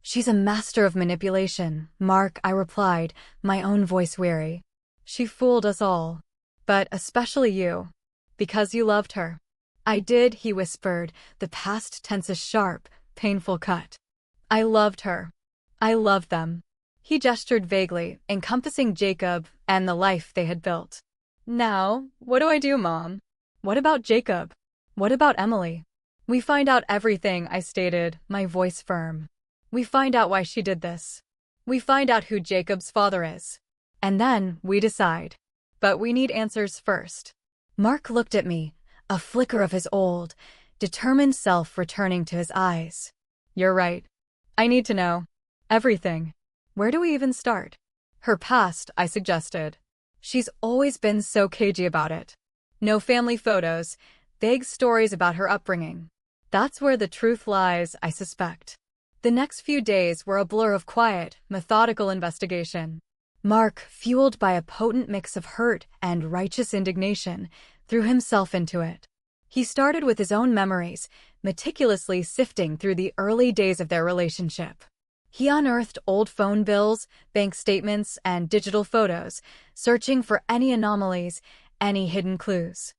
She's a master of manipulation, Mark, I replied, my own voice weary. She fooled us all. But especially you. Because you loved her. I did, he whispered, the past tense a sharp, painful cut. I loved her. I loved them. He gestured vaguely, encompassing Jacob and the life they had built. Now, what do I do, Mom? What about Jacob? What about Emily? We find out everything, I stated, my voice firm. We find out why she did this. We find out who Jacob's father is. And then we decide. But we need answers first. Mark looked at me, a flicker of his old, determined self returning to his eyes. You're right. I need to know. Everything. Where do we even start? Her past, I suggested. She's always been so cagey about it. No family photos, vague stories about her upbringing. That's where the truth lies, I suspect. The next few days were a blur of quiet, methodical investigation. Mark, fueled by a potent mix of hurt and righteous indignation, threw himself into it. He started with his own memories, meticulously sifting through the early days of their relationship. He unearthed old phone bills, bank statements, and digital photos, searching for any anomalies, any hidden clues.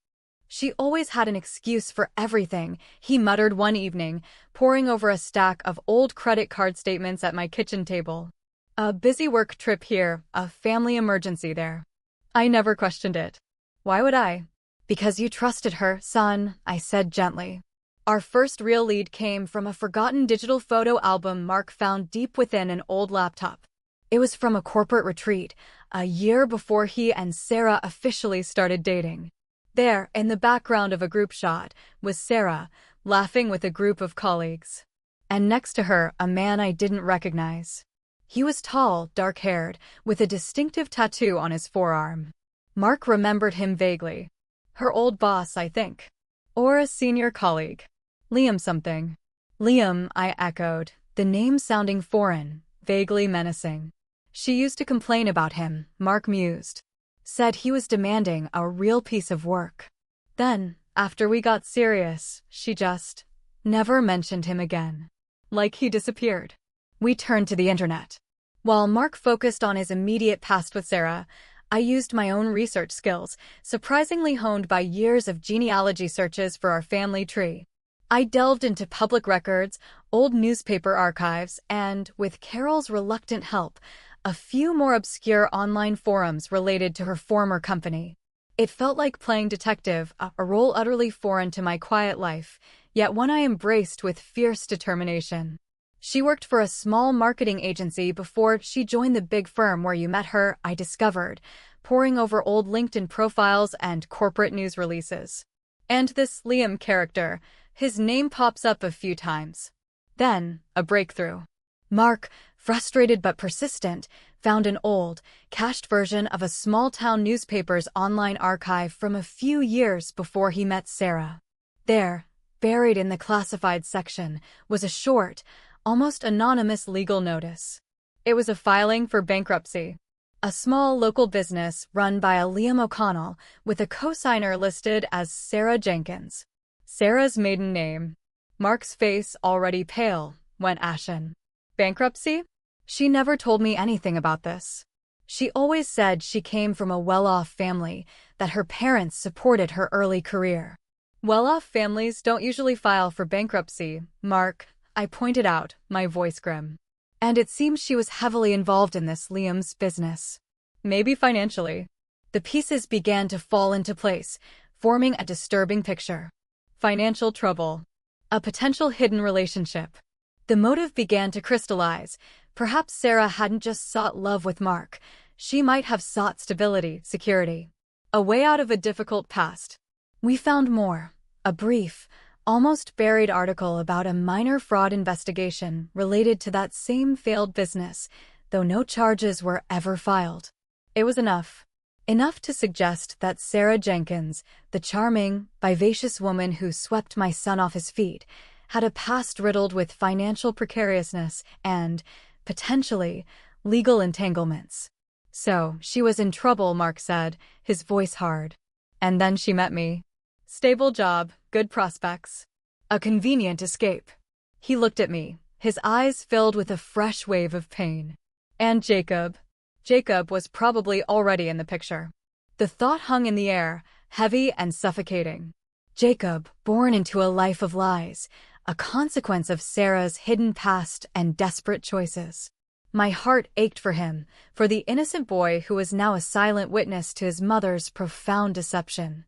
She always had an excuse for everything, he muttered one evening, poring over a stack of old credit card statements at my kitchen table. A busy work trip here, a family emergency there. I never questioned it. Why would I? Because you trusted her, son, I said gently. Our first real lead came from a forgotten digital photo album Mark found deep within an old laptop. It was from a corporate retreat, a year before he and Sarah officially started dating. There, in the background of a group shot, was Sarah, laughing with a group of colleagues. And next to her, a man I didn't recognize. He was tall, dark-haired, with a distinctive tattoo on his forearm. Mark remembered him vaguely. Her old boss, I think. Or a senior colleague. Liam something. Liam, I echoed, the name sounding foreign, vaguely menacing. She used to complain about him, Mark mused. Said he was demanding a real piece of work. Then, after we got serious, she just never mentioned him again. Like he disappeared. We turned to the internet. While Mark focused on his immediate past with Sarah, I used my own research skills, surprisingly honed by years of genealogy searches for our family tree. I delved into public records, old newspaper archives, and, with Carol's reluctant help, a few more obscure online forums related to her former company. It felt like playing detective, a role utterly foreign to my quiet life, yet one I embraced with fierce determination. She worked for a small marketing agency before she joined the big firm where you met her, I discovered, poring over old LinkedIn profiles and corporate news releases. And this Liam character, his name pops up a few times. Then, a breakthrough. Mark, frustrated but persistent, found an old, cached version of a small-town newspaper's online archive from a few years before he met Sarah. There, buried in the classified section, was a short, almost anonymous legal notice. It was a filing for bankruptcy. A small local business run by a Liam O'Connell with a cosigner listed as Sarah Jenkins. Sarah's maiden name. Mark's face, already pale, went ashen. Bankruptcy? She never told me anything about this. She always said she came from a well-off family, that her parents supported her early career. Well-off families don't usually file for bankruptcy, Mark, I pointed out, my voice grim. And it seems she was heavily involved in this Liam's business. Maybe financially. The pieces began to fall into place, forming a disturbing picture. Financial trouble. A potential hidden relationship. The motive began to crystallize. Perhaps Sarah hadn't just sought love with Mark. She might have sought stability, security. A way out of a difficult past. We found more. A brief, almost buried article about a minor fraud investigation related to that same failed business, though no charges were ever filed. It was enough. Enough to suggest that Sarah Jenkins, the charming, vivacious woman who swept my son off his feet, had a past riddled with financial precariousness and, potentially, legal entanglements. So, she was in trouble, Mark said, his voice hard. And then she met me. Stable job, good prospects. A convenient escape. He looked at me, his eyes filled with a fresh wave of pain. And Jacob. Jacob was probably already in the picture. The thought hung in the air, heavy and suffocating. Jacob, born into a life of lies, a consequence of Sarah's hidden past and desperate choices. My heart ached for him, for the innocent boy who was now a silent witness to his mother's profound deception.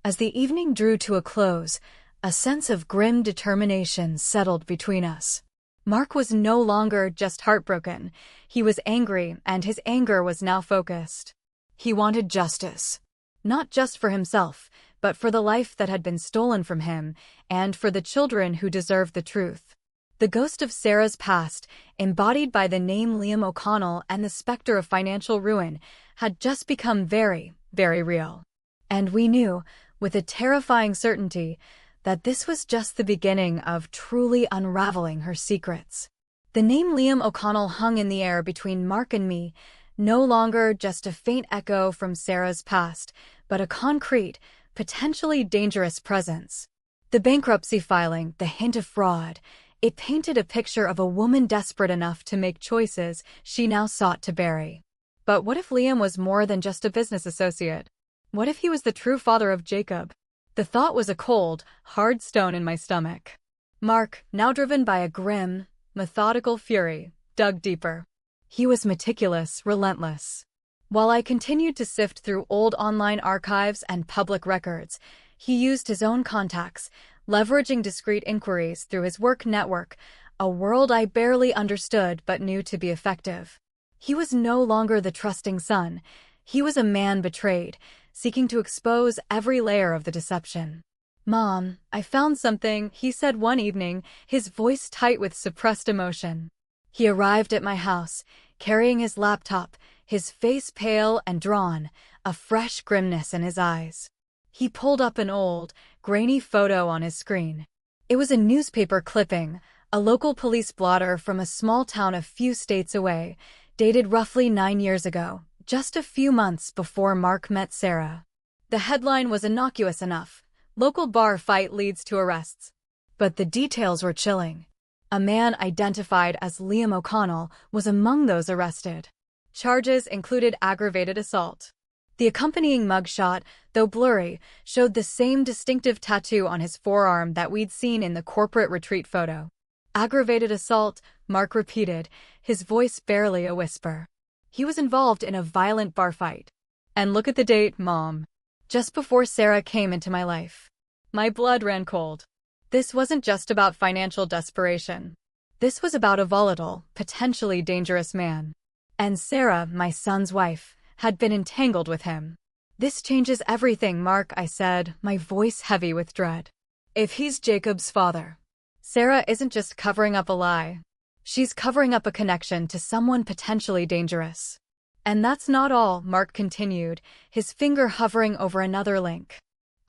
As the evening drew to a close, a sense of grim determination settled between us. Mark was no longer just heartbroken. He was angry, and his anger was now focused. He wanted justice. Not just for himself, but for the life that had been stolen from him, and for the children who deserved the truth. The ghost of Sarah's past, embodied by the name Liam O'Connell and the specter of financial ruin, had just become very, very real. And we knew, with a terrifying certainty, that this was just the beginning of truly unraveling her secrets. The name Liam O'Connell hung in the air between Mark and me, no longer just a faint echo from Sarah's past, but a concrete, potentially dangerous presence. The bankruptcy filing, the hint of fraud, it painted a picture of a woman desperate enough to make choices she now sought to bury. But what if Liam was more than just a business associate? What if he was the true father of Jacob? The thought was a cold, hard stone in my stomach. Mark, now driven by a grim, methodical fury, dug deeper. He was meticulous, relentless. While I continued to sift through old online archives and public records, he used his own contacts, leveraging discreet inquiries through his work network, a world I barely understood but knew to be effective. He was no longer the trusting son. He was a man betrayed, seeking to expose every layer of the deception. "Mom, I found something," he said one evening, his voice tight with suppressed emotion. He arrived at my house, carrying his laptop, his face pale and drawn, a fresh grimness in his eyes. He pulled up an old, grainy photo on his screen. It was a newspaper clipping, a local police blotter from a small town a few states away, dated roughly 9 years ago, just a few months before Mark met Sarah. The headline was innocuous enough: "Local bar fight leads to arrests." But the details were chilling. A man identified as Liam O'Connell was among those arrested. Charges included aggravated assault. The accompanying mugshot, though blurry, showed the same distinctive tattoo on his forearm that we'd seen in the corporate retreat photo. "Aggravated assault," Mark repeated, his voice barely a whisper. He was involved in a violent bar fight. And look at the date, Mom. Just before Sarah came into my life. My blood ran cold. This wasn't just about financial desperation. This was about a volatile, potentially dangerous man. And Sarah, my son's wife, had been entangled with him. "This changes everything, Mark," I said, my voice heavy with dread. "If he's Jacob's father, Sarah isn't just covering up a lie. She's covering up a connection to someone potentially dangerous." "And that's not all," Mark continued, his finger hovering over another link.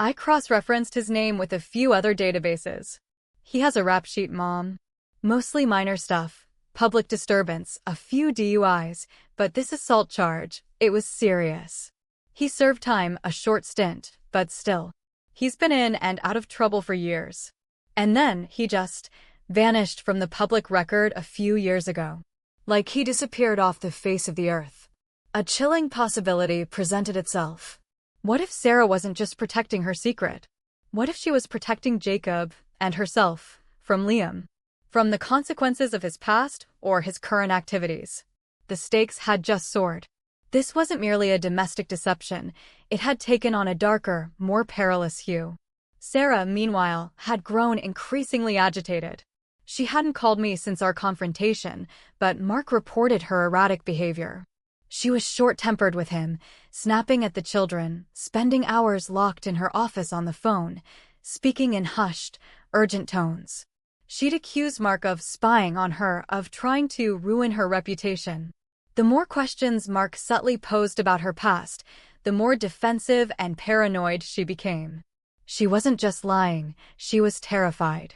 "I cross-referenced his name with a few other databases. He has a rap sheet, Mom. Mostly minor stuff. Public disturbance, a few DUIs, but this assault charge, it was serious. He served time, a short stint, but still. He's been in and out of trouble for years. And then he just vanished from the public record a few years ago. Like he disappeared off the face of the earth." A chilling possibility presented itself. What if Sarah wasn't just protecting her secret? What if she was protecting Jacob and herself from Liam? From the consequences of his past or his current activities? The stakes had just soared. This wasn't merely a domestic deception. It had taken on a darker, more perilous hue. Sarah, meanwhile, had grown increasingly agitated. She hadn't called me since our confrontation, but Mark reported her erratic behavior. She was short-tempered with him, snapping at the children, spending hours locked in her office on the phone, speaking in hushed, urgent tones. She'd accused Mark of spying on her, of trying to ruin her reputation. The more questions Mark subtly posed about her past, the more defensive and paranoid she became. She wasn't just lying, she was terrified.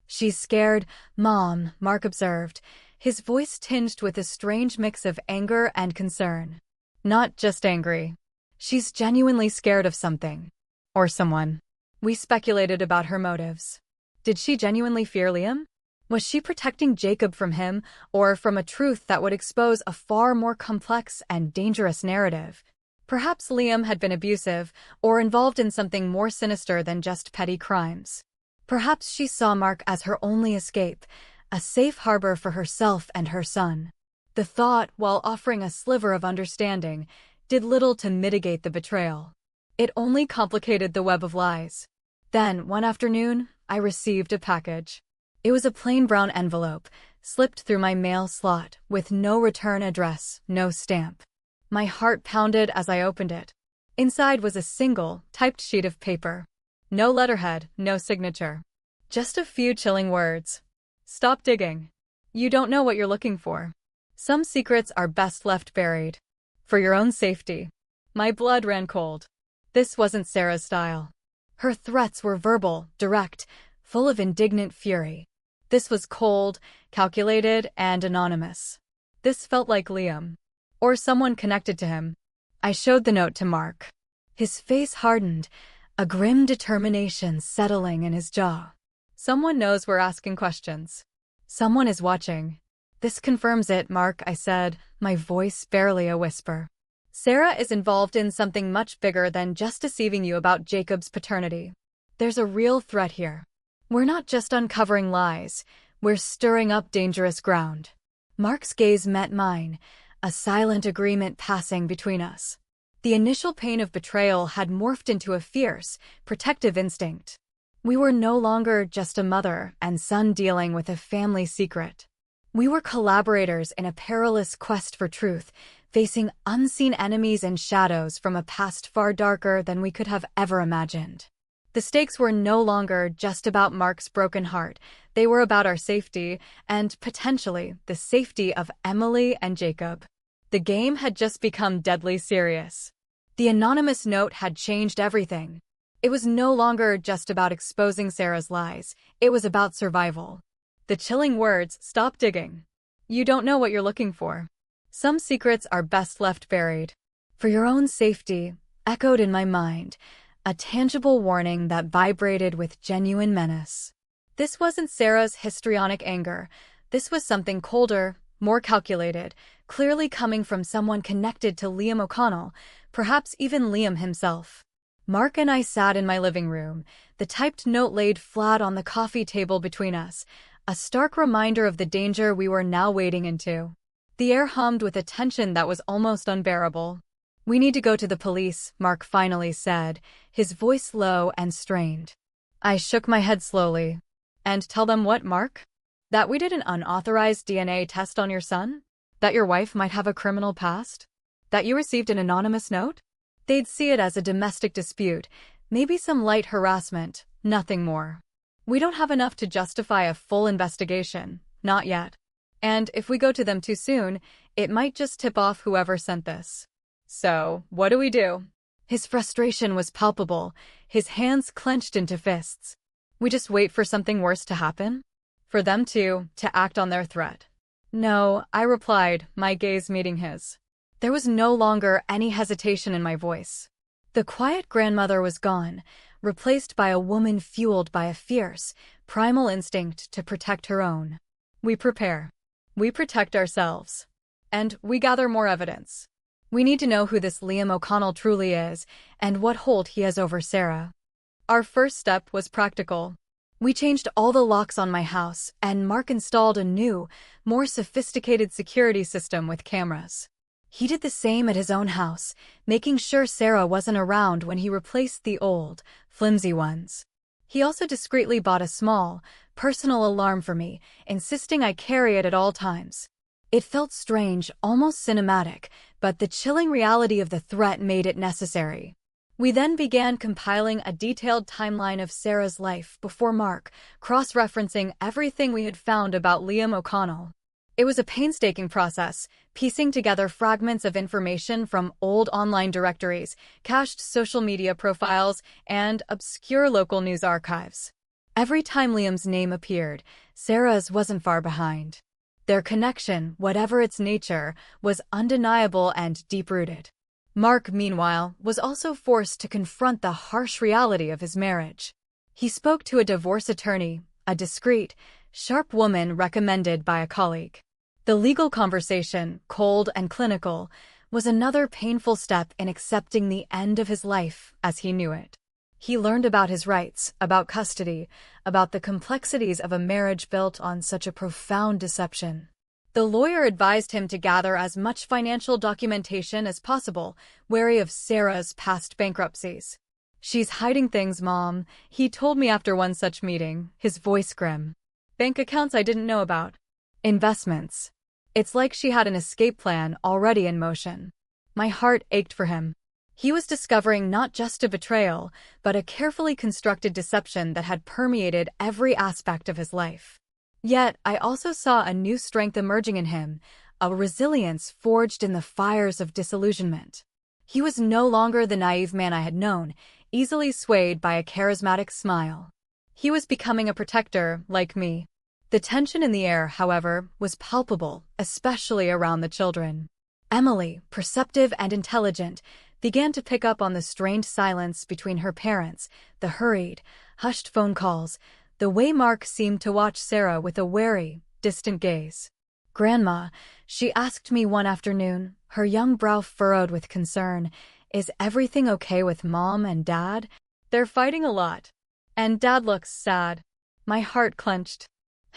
"She's scared, Mom," Mark observed, his voice tinged with a strange mix of anger and concern. "Not just angry. She's genuinely scared of something. Or someone." We speculated about her motives. Did she genuinely fear Liam? Was she protecting Jacob from him, or from a truth that would expose a far more complex and dangerous narrative? Perhaps Liam had been abusive or involved in something more sinister than just petty crimes. Perhaps she saw Mark as her only escape, a safe harbor for herself and her son. The thought, while offering a sliver of understanding, did little to mitigate the betrayal. It only complicated the web of lies. Then, one afternoon, I received a package. It was a plain brown envelope, slipped through my mail slot, with no return address, no stamp. My heart pounded as I opened it. Inside was a single, typed sheet of paper. No letterhead, no signature. Just a few chilling words. Stop digging. You don't know what you're looking for. Some secrets are best left buried. For your own safety. My blood ran cold. This wasn't Sarah's style. Her threats were verbal, direct, full of indignant fury. This was cold, calculated, and anonymous. This felt like Liam. Or someone connected to him. I showed the note to Mark. His face hardened, a grim determination settling in his jaw. Someone knows we're asking questions. Someone is watching. This confirms it, Mark, I said, my voice barely a whisper. Sarah is involved in something much bigger than just deceiving you about Jacob's paternity. There's a real threat here. We're not just uncovering lies, we're stirring up dangerous ground. Mark's gaze met mine, a silent agreement passing between us. The initial pain of betrayal had morphed into a fierce, protective instinct. We were no longer just a mother and son dealing with a family secret. We were collaborators in a perilous quest for truth, facing unseen enemies and shadows from a past far darker than we could have ever imagined. The stakes were no longer just about Mark's broken heart. They were about our safety and, potentially, the safety of Emily and Jacob. The game had just become deadly serious. The anonymous note had changed everything. It was no longer just about exposing Sarah's lies. It was about survival. The chilling words, "Stop digging. You don't know what you're looking for. Some secrets are best left buried. For your own safety," echoed in my mind, a tangible warning that vibrated with genuine menace. This wasn't Sarah's histrionic anger. This was something colder, more calculated, clearly coming from someone connected to Liam O'Connell, perhaps even Liam himself. Mark and I sat in my living room, the typed note laid flat on the coffee table between us, a stark reminder of the danger we were now wading into. The air hummed with a tension that was almost unbearable. "We need to go to the police," Mark finally said, his voice low and strained. I shook my head slowly. "And tell them what, Mark? That we did an unauthorized DNA test on your son? That your wife might have a criminal past? That you received an anonymous note?" They'd see it as a domestic dispute, maybe some light harassment, nothing more. We don't have enough to justify a full investigation, not yet. And if we go to them too soon, it might just tip off whoever sent this. So, what do we do? His frustration was palpable, his hands clenched into fists. We just wait for something worse to happen? For them to act on their threat? No, I replied, my gaze meeting his. There was no longer any hesitation in my voice. The quiet grandmother was gone, replaced by a woman fueled by a fierce, primal instinct to protect her own. We prepare. We protect ourselves. And we gather more evidence. We need to know who this Liam O'Connell truly is, and what hold he has over Sarah. Our first step was practical. We changed all the locks on my house, and Mark installed a new, more sophisticated security system with cameras. He did the same at his own house, making sure Sarah wasn't around when he replaced the old, flimsy ones. He also discreetly bought a small, personal alarm for me, insisting I carry it at all times. It felt strange, almost cinematic, but the chilling reality of the threat made it necessary. We then began compiling a detailed timeline of Sarah's life before Mark, cross-referencing everything we had found about Liam O'Connell. It was a painstaking process, piecing together fragments of information from old online directories, cached social media profiles, and obscure local news archives. Every time Liam's name appeared, Sarah's wasn't far behind. Their connection, whatever its nature, was undeniable and deep-rooted. Mark, meanwhile, was also forced to confront the harsh reality of his marriage. He spoke to a divorce attorney, a discreet, sharp woman recommended by a colleague. The legal conversation, cold and clinical, was another painful step in accepting the end of his life as he knew it. He learned about his rights, about custody, about the complexities of a marriage built on such a profound deception. The lawyer advised him to gather as much financial documentation as possible, wary of Sarah's past bankruptcies. "She's hiding things, Mom," he told me after one such meeting, his voice grim. "Bank accounts I didn't know about. Investments. It's like she had an escape plan already in motion." My heart ached for him. He was discovering not just a betrayal, but a carefully constructed deception that had permeated every aspect of his life. Yet, I also saw a new strength emerging in him, a resilience forged in the fires of disillusionment. He was no longer the naive man I had known, easily swayed by a charismatic smile. He was becoming a protector, like me. The tension in the air, however, was palpable, especially around the children. Emily, perceptive and intelligent, began to pick up on the strained silence between her parents, the hurried, hushed phone calls, the way Mark seemed to watch Sarah with a wary, distant gaze. "Grandma," she asked me one afternoon, her young brow furrowed with concern, "is everything okay with Mom and Dad? They're fighting a lot. And Dad looks sad." My heart clenched.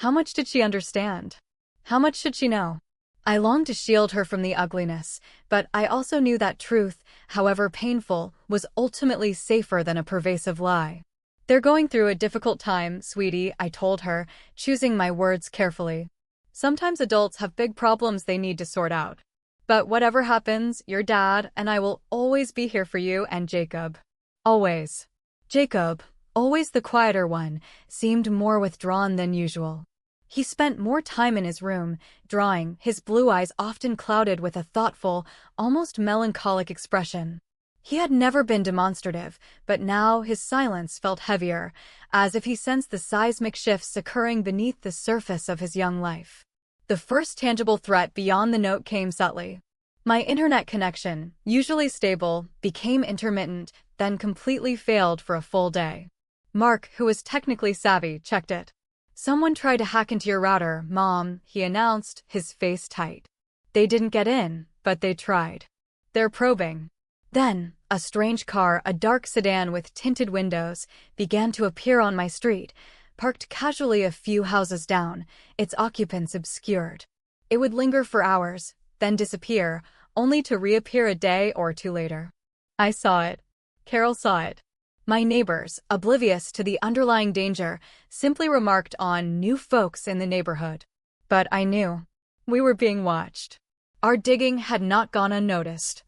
How much did she understand? How much should she know? I longed to shield her from the ugliness, but I also knew that truth, however painful, was ultimately safer than a pervasive lie. "They're going through a difficult time, sweetie," I told her, choosing my words carefully. "Sometimes adults have big problems they need to sort out. But whatever happens, your dad and I will always be here for you and Jacob. Always." Jacob, always the quieter one, seemed more withdrawn than usual. He spent more time in his room, drawing, his blue eyes often clouded with a thoughtful, almost melancholic expression. He had never been demonstrative, but now his silence felt heavier, as if he sensed the seismic shifts occurring beneath the surface of his young life. The first tangible threat beyond the note came subtly. My internet connection, usually stable, became intermittent, then completely failed for a full day. Mark, who was technically savvy, checked it. "Someone tried to hack into your router, Mom," he announced, his face tight. "They didn't get in, but they tried. They're probing." Then, a strange car, a dark sedan with tinted windows, began to appear on my street, parked casually a few houses down, its occupants obscured. It would linger for hours, then disappear, only to reappear a day or two later. I saw it. Carol saw it. My neighbors, oblivious to the underlying danger, simply remarked on new folks in the neighborhood. But I knew. We were being watched. Our digging had not gone unnoticed.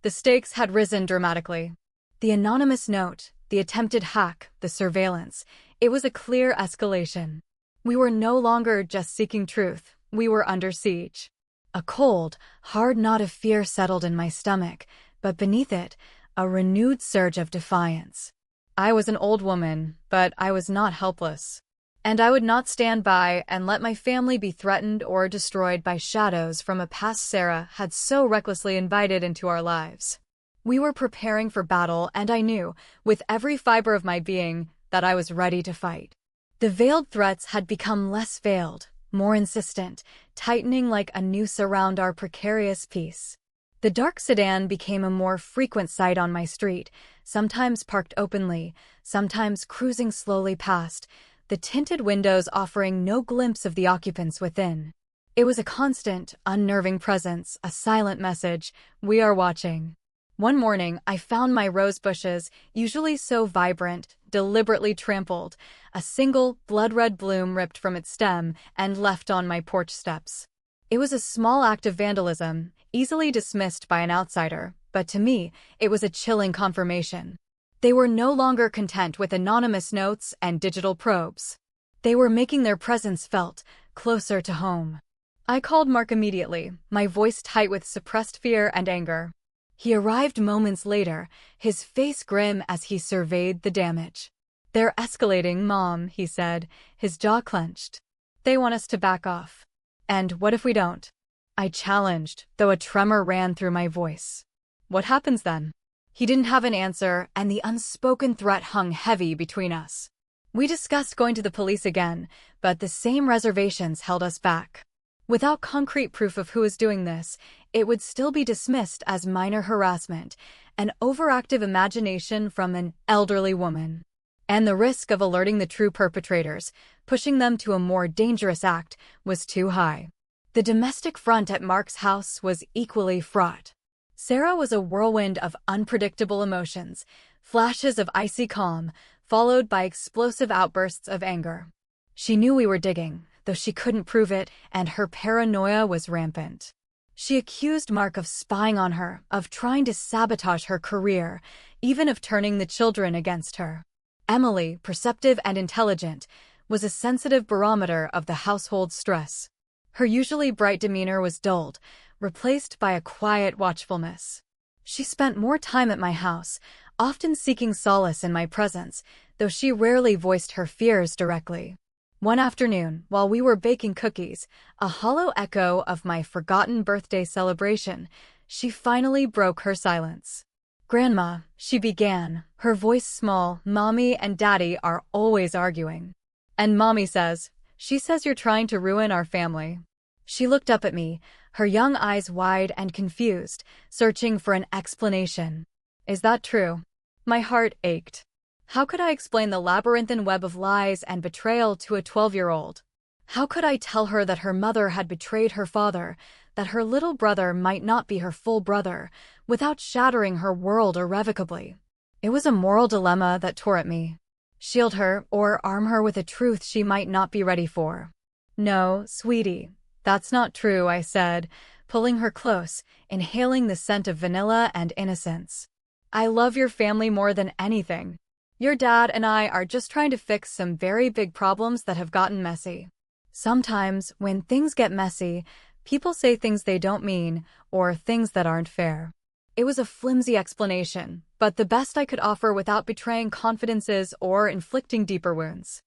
The stakes had risen dramatically. The anonymous note, the attempted hack, the surveillance, it was a clear escalation. We were no longer just seeking truth, we were under siege. A cold, hard knot of fear settled in my stomach, but beneath it, a renewed surge of defiance. I was an old woman, but I was not helpless. And I would not stand by and let my family be threatened or destroyed by shadows from a past Sarah had so recklessly invited into our lives. We were preparing for battle, and I knew, with every fiber of my being, that I was ready to fight. The veiled threats had become less veiled, more insistent, tightening like a noose around our precarious peace. The dark sedan became a more frequent sight on my street, sometimes parked openly, sometimes cruising slowly past, the tinted windows offering no glimpse of the occupants within. It was a constant, unnerving presence, a silent message, "We are watching." One morning, I found my rose bushes, usually so vibrant, deliberately trampled, a single, blood-red bloom ripped from its stem and left on my porch steps. It was a small act of vandalism, easily dismissed by an outsider, but to me, it was a chilling confirmation. They were no longer content with anonymous notes and digital probes. They were making their presence felt, closer to home. I called Mark immediately, my voice tight with suppressed fear and anger. He arrived moments later, his face grim as he surveyed the damage. "They're escalating, Mom," he said, his jaw clenched. "They want us to back off. And what if we don't?" I challenged, though a tremor ran through my voice. "What happens then?" He didn't have an answer, and the unspoken threat hung heavy between us. We discussed going to the police again, but the same reservations held us back. Without concrete proof of who is doing this, it would still be dismissed as minor harassment, an overactive imagination from an elderly woman. And the risk of alerting the true perpetrators, pushing them to a more dangerous act, was too high. The domestic front at Mark's house was equally fraught. Sarah was a whirlwind of unpredictable emotions, flashes of icy calm, followed by explosive outbursts of anger. She knew we were digging, though she couldn't prove it, and her paranoia was rampant. She accused Mark of spying on her, of trying to sabotage her career, even of turning the children against her. Emily, perceptive and intelligent, was a sensitive barometer of the household's stress. Her usually bright demeanor was dulled, replaced by a quiet watchfulness. She spent more time at my house, often seeking solace in my presence, though she rarely voiced her fears directly. One afternoon, while we were baking cookies, a hollow echo of my forgotten birthday celebration, she finally broke her silence. "Grandma," she began, her voice small, "Mommy and Daddy are always arguing. And Mommy says, she says you're trying to ruin our family." She looked up at me, her young eyes wide and confused, searching for an explanation. "Is that true?" My heart ached. How could I explain the labyrinthine web of lies and betrayal to a 12-year-old? How could I tell her that her mother had betrayed her father, that her little brother might not be her full brother, without shattering her world irrevocably? It was a moral dilemma that tore at me. Shield her or arm her with a truth she might not be ready for. "No, sweetie, that's not true," I said, pulling her close, inhaling the scent of vanilla and innocence. "I love your family more than anything. Your dad and I are just trying to fix some very big problems that have gotten messy. Sometimes, when things get messy, people say things they don't mean, or things that aren't fair." It was a flimsy explanation, but the best I could offer without betraying confidences or inflicting deeper wounds.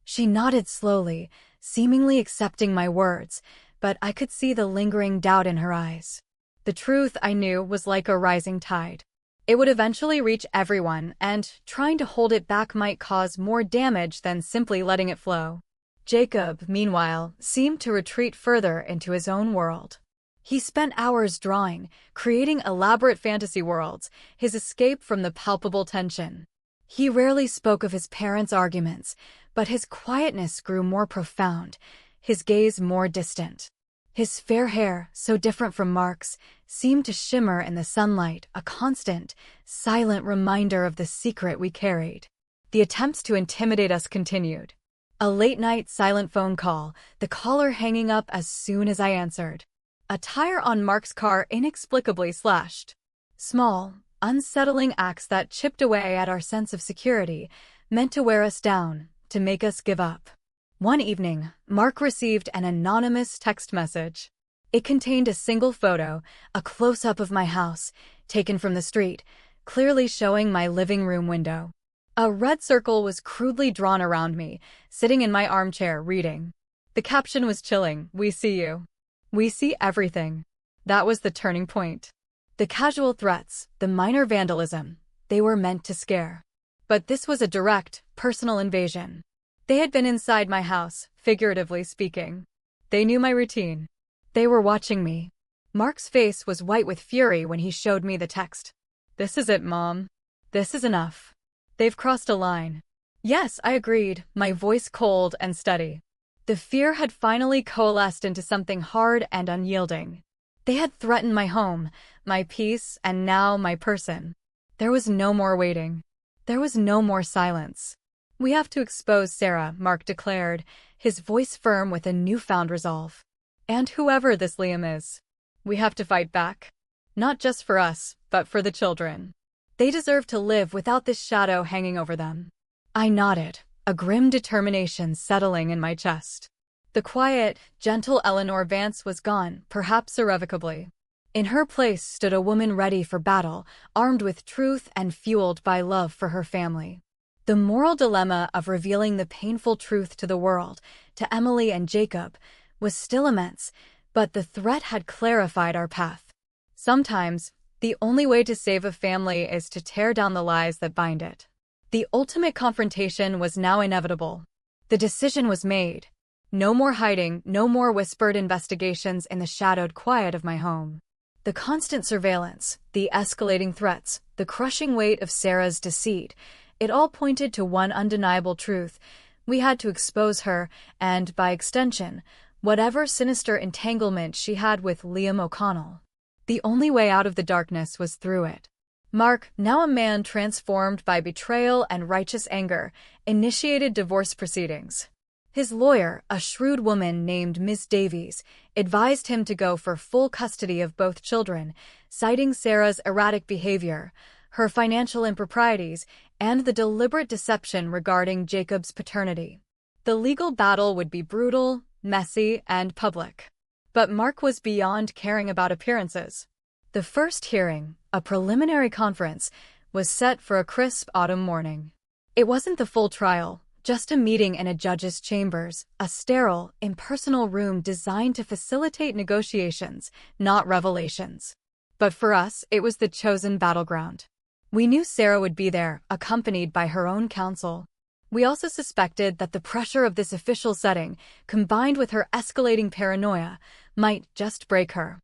She nodded slowly, seemingly accepting my words, but I could see the lingering doubt in her eyes. The truth, I knew, was like a rising tide. It would eventually reach everyone, and trying to hold it back might cause more damage than simply letting it flow. Jacob, meanwhile, seemed to retreat further into his own world. He spent hours drawing, creating elaborate fantasy worlds, his escape from the palpable tension. He rarely spoke of his parents' arguments, but his quietness grew more profound, his gaze more distant. His fair hair, so different from Mark's, seemed to shimmer in the sunlight, a constant, silent reminder of the secret we carried. The attempts to intimidate us continued. A late-night silent phone call, the caller hanging up as soon as I answered. A tire on Mark's car inexplicably slashed. Small, unsettling acts that chipped away at our sense of security, meant to wear us down, to make us give up. One evening, Mark received an anonymous text message. It contained a single photo, a close-up of my house, taken from the street, clearly showing my living room window. A red circle was crudely drawn around me, sitting in my armchair reading. The caption was chilling, "We see you. We see everything." That was the turning point. The casual threats, the minor vandalism, they were meant to scare. But this was a direct, personal invasion. They had been inside my house, figuratively speaking. They knew my routine. They were watching me. Mark's face was white with fury when he showed me the text. "This is it, Mom. This is enough. They've crossed a line." "Yes," I agreed, my voice cold and steady. The fear had finally coalesced into something hard and unyielding. They had threatened my home, my peace, and now my person. There was no more waiting. There was no more silence. "We have to expose Sarah," Mark declared, his voice firm with a newfound resolve. "And whoever this Liam is. We have to fight back. Not just for us, but for the children. They deserve to live without this shadow hanging over them." I nodded, a grim determination settling in my chest. The quiet, gentle Eleanor Vance was gone, perhaps irrevocably. In her place stood a woman ready for battle, armed with truth and fueled by love for her family. The moral dilemma of revealing the painful truth to the world, to Emily and Jacob, was still immense, but the threat had clarified our path. Sometimes, the only way to save a family is to tear down the lies that bind it. The ultimate confrontation was now inevitable. The decision was made. No more hiding, no more whispered investigations in the shadowed quiet of my home. The constant surveillance, the escalating threats, the crushing weight of Sarah's deceit, it all pointed to one undeniable truth. We had to expose her, and, by extension, whatever sinister entanglement she had with Liam O'Connell. The only way out of the darkness was through it. Mark, now a man transformed by betrayal and righteous anger, initiated divorce proceedings. His lawyer, a shrewd woman named Miss Davies, advised him to go for full custody of both children, citing Sarah's erratic behavior, her financial improprieties, and the deliberate deception regarding Jacob's paternity. The legal battle would be brutal, messy, and public. But Mark was beyond caring about appearances. The first hearing, a preliminary conference, was set for a crisp autumn morning. It wasn't the full trial, just a meeting in a judge's chambers, a sterile, impersonal room designed to facilitate negotiations, not revelations. But for us, it was the chosen battleground. We knew Sarah would be there, accompanied by her own counsel. We also suspected that the pressure of this official setting, combined with her escalating paranoia, might just break her.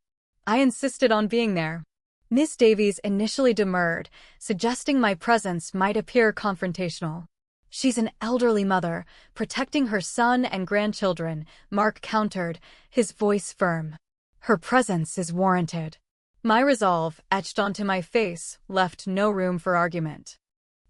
I insisted on being there. Miss Davies initially demurred, suggesting my presence might appear confrontational. She's an elderly mother, protecting her son and grandchildren, Mark countered, his voice firm. Her presence is warranted. My resolve, etched onto my face, left no room for argument.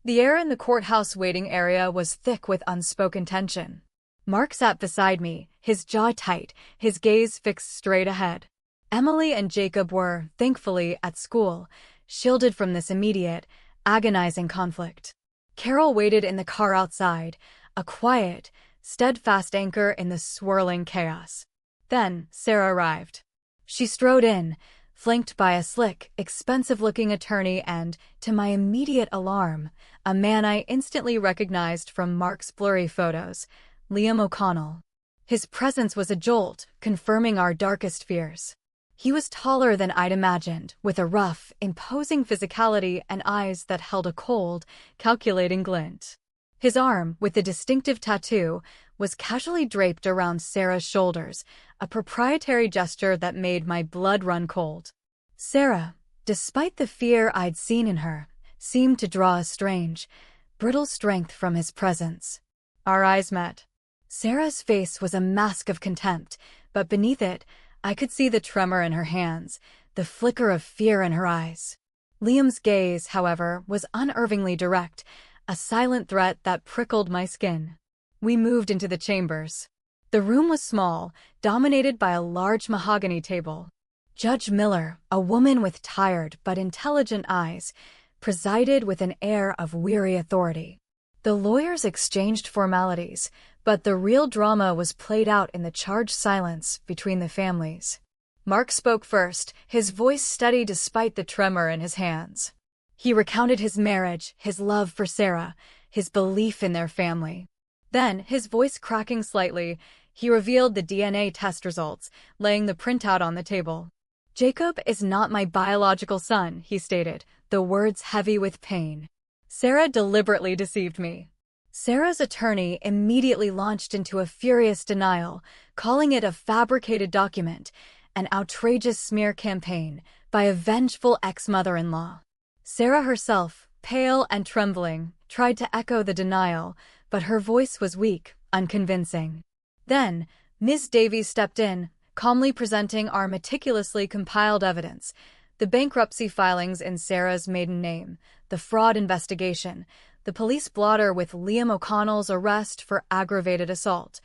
The air in the courthouse waiting area was thick with unspoken tension. Mark sat beside me, his jaw tight, his gaze fixed straight ahead. Emily and Jacob were, thankfully, at school, shielded from this immediate, agonizing conflict. Carol waited in the car outside, a quiet, steadfast anchor in the swirling chaos. Then Sarah arrived. She strode in, flanked by a slick, expensive-looking attorney and, to my immediate alarm, a man I instantly recognized from Mark's blurry photos, Liam O'Connell. His presence was a jolt, confirming our darkest fears. He was taller than I'd imagined, with a rough, imposing physicality and eyes that held a cold, calculating glint. His arm, with a distinctive tattoo, was casually draped around Sarah's shoulders, a proprietary gesture that made my blood run cold. Sarah, despite the fear I'd seen in her, seemed to draw a strange, brittle strength from his presence. Our eyes met. Sarah's face was a mask of contempt, but beneath it, I could see the tremor in her hands, the flicker of fear in her eyes. Liam's gaze, however, was unervingly direct, a silent threat that prickled my skin. We moved into the chambers. The room was small, dominated by a large mahogany table. Judge Miller, a woman with tired but intelligent eyes, presided with an air of weary authority. The lawyers exchanged formalities, but the real drama was played out in the charged silence between the families. Mark spoke first, his voice steady despite the tremor in his hands. He recounted his marriage, his love for Sarah, his belief in their family. Then, his voice cracking slightly, he revealed the DNA test results, laying the printout on the table. "Jacob is not my biological son," he stated, the words heavy with pain. Sarah deliberately deceived me. Sarah's attorney immediately launched into a furious denial, calling it a fabricated document, an outrageous smear campaign by a vengeful ex-mother-in-law. Sarah herself, pale and trembling, tried to echo the denial, but her voice was weak, unconvincing. Then, Ms. Davies stepped in, calmly presenting our meticulously compiled evidence, the bankruptcy filings in Sarah's maiden name, the fraud investigation, the police blotter with Liam O'Connell's arrest for aggravated assault,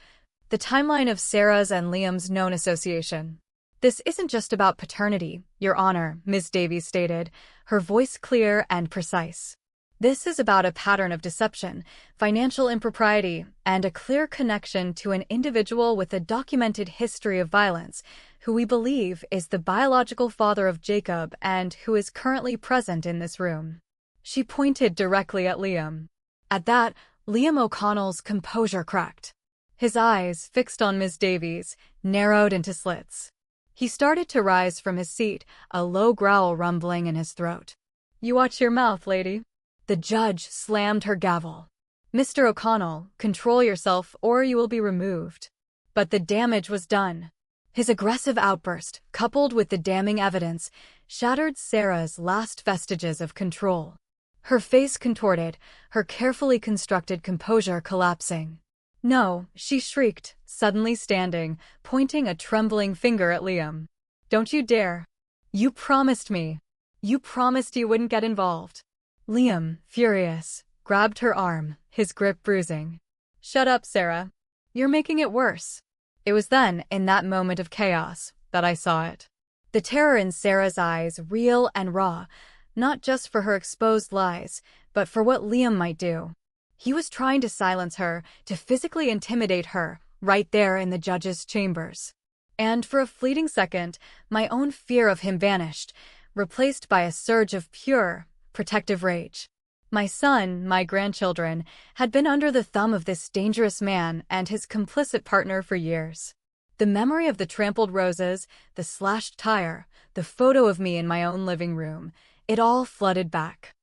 the timeline of Sarah's and Liam's known association. "This isn't just about paternity, Your Honor," Ms. Davies stated, her voice clear and precise. "This is about a pattern of deception, financial impropriety, and a clear connection to an individual with a documented history of violence, who we believe is the biological father of Jacob and who is currently present in this room." She pointed directly at Liam. At that, Liam O'Connell's composure cracked. His eyes, fixed on Ms. Davies, narrowed into slits. He started to rise from his seat, a low growl rumbling in his throat. "You watch your mouth, lady." The judge slammed her gavel. "Mr. O'Connell, control yourself or you will be removed." But the damage was done. His aggressive outburst, coupled with the damning evidence, shattered Sarah's last vestiges of control. Her face contorted, her carefully constructed composure collapsing. "No," she shrieked, suddenly standing, pointing a trembling finger at Liam. "Don't you dare. You promised me. You promised you wouldn't get involved." Liam, furious, grabbed her arm, his grip bruising. "Shut up, Sarah. You're making it worse." It was then, in that moment of chaos, that I saw it. The terror in Sarah's eyes, real and raw, not just for her exposed lies, but for what Liam might do. He was trying to silence her, to physically intimidate her, right there in the judge's chambers. And for a fleeting second, my own fear of him vanished, replaced by a surge of pure, protective rage. My son, my grandchildren, had been under the thumb of this dangerous man and his complicit partner for years. The memory of the trampled roses, the slashed tire, the photo of me in my own living room, it all flooded back.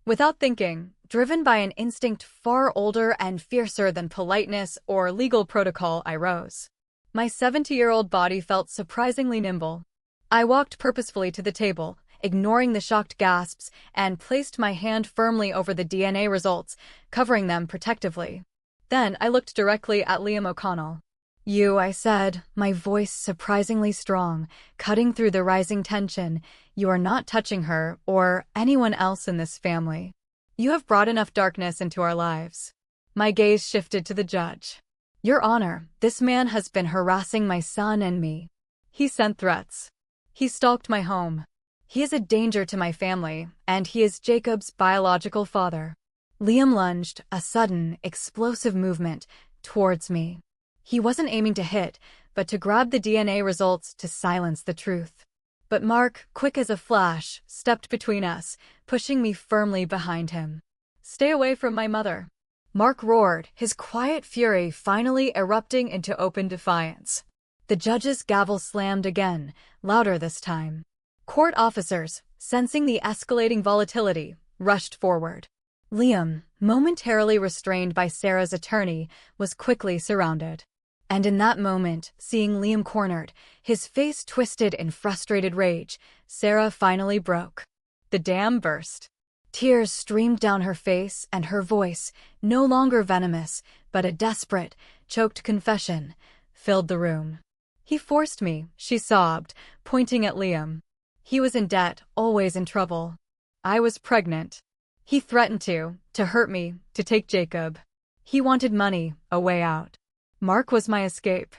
Without thinking, driven by an instinct far older and fiercer than politeness or legal protocol, I rose. My 70-year-old body felt surprisingly nimble. I walked purposefully to the table, ignoring the shocked gasps, and placed my hand firmly over the DNA results, covering them protectively. Then I looked directly at Liam O'Connell. "You," I said, my voice surprisingly strong, cutting through the rising tension, "you are not touching her or anyone else in this family. You have brought enough darkness into our lives." My gaze shifted to the judge. "Your Honor, this man has been harassing my son and me. He sent threats. He stalked my home. He is a danger to my family, and he is Jacob's biological father." Liam lunged, a sudden, explosive movement, towards me. He wasn't aiming to hit, but to grab the DNA results to silence the truth. But Mark, quick as a flash, stepped between us, pushing me firmly behind him. "Stay away from my mother." Mark roared, his quiet fury finally erupting into open defiance. The judge's gavel slammed again, louder this time. Court officers, sensing the escalating volatility, rushed forward. Liam, momentarily restrained by Sarah's attorney, was quickly surrounded. And in that moment, seeing Liam cornered, his face twisted in frustrated rage, Sarah finally broke. The dam burst. Tears streamed down her face, and her voice, no longer venomous, but a desperate, choked confession, filled the room. "He forced me," she sobbed, pointing at Liam. "He was in debt, always in trouble. I was pregnant. He threatened to hurt me, to take Jacob. He wanted money, a way out. Mark was my escape.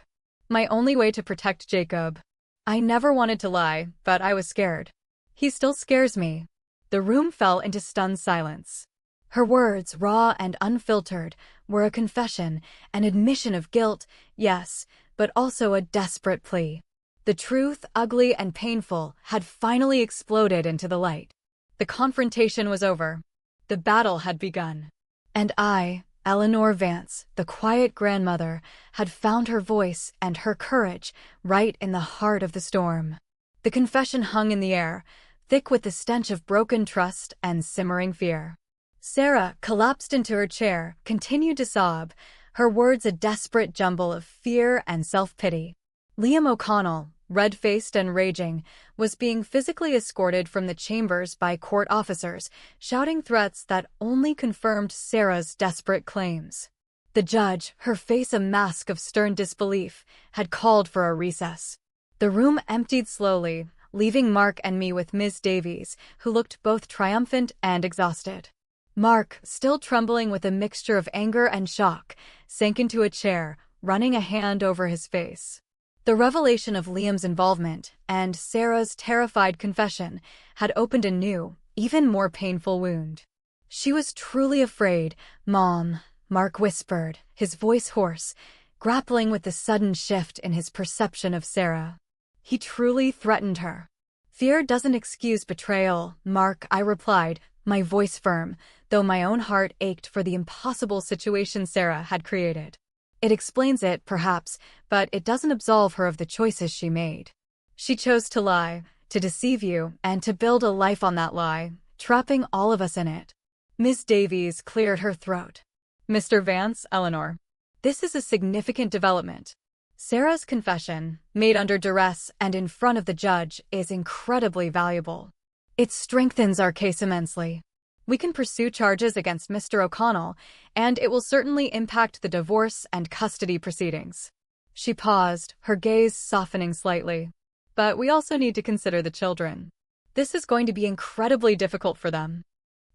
My only way to protect Jacob. I never wanted to lie, but I was scared. He still scares me." The room fell into stunned silence. Her words, raw and unfiltered, were a confession, an admission of guilt, yes, but also a desperate plea. The truth, ugly and painful, had finally exploded into the light. The confrontation was over. The battle had begun. And I, Eleanor Vance, the quiet grandmother, had found her voice and her courage right in the heart of the storm. The confession hung in the air, thick with the stench of broken trust and simmering fear. Sarah collapsed into her chair, continued to sob, her words a desperate jumble of fear and self-pity. Liam O'Connell, red-faced and raging, was being physically escorted from the chambers by court officers, shouting threats that only confirmed Sarah's desperate claims. The judge, her face a mask of stern disbelief, had called for a recess. The room emptied slowly, leaving Mark and me with Ms. Davies, who looked both triumphant and exhausted. Mark, still trembling with a mixture of anger and shock, sank into a chair, running a hand over his face. The revelation of Liam's involvement and Sarah's terrified confession had opened a new, even more painful wound. "She was truly afraid, Mom," Mark whispered, his voice hoarse, grappling with the sudden shift in his perception of Sarah. "He truly threatened her." "Fear doesn't excuse betrayal, Mark," I replied, my voice firm, though my own heart ached for the impossible situation Sarah had created. "It explains it, perhaps, but it doesn't absolve her of the choices she made. She chose to lie, to deceive you, and to build a life on that lie, trapping all of us in it." Miss Davies cleared her throat. "Mr. Vance, Eleanor. This is a significant development. Sarah's confession, made under duress and in front of the judge, is incredibly valuable. It strengthens our case immensely. We can pursue charges against Mr. O'Connell, and it will certainly impact the divorce and custody proceedings. She paused, her gaze softening slightly. But we also need to consider the children. This is going to be incredibly difficult for them.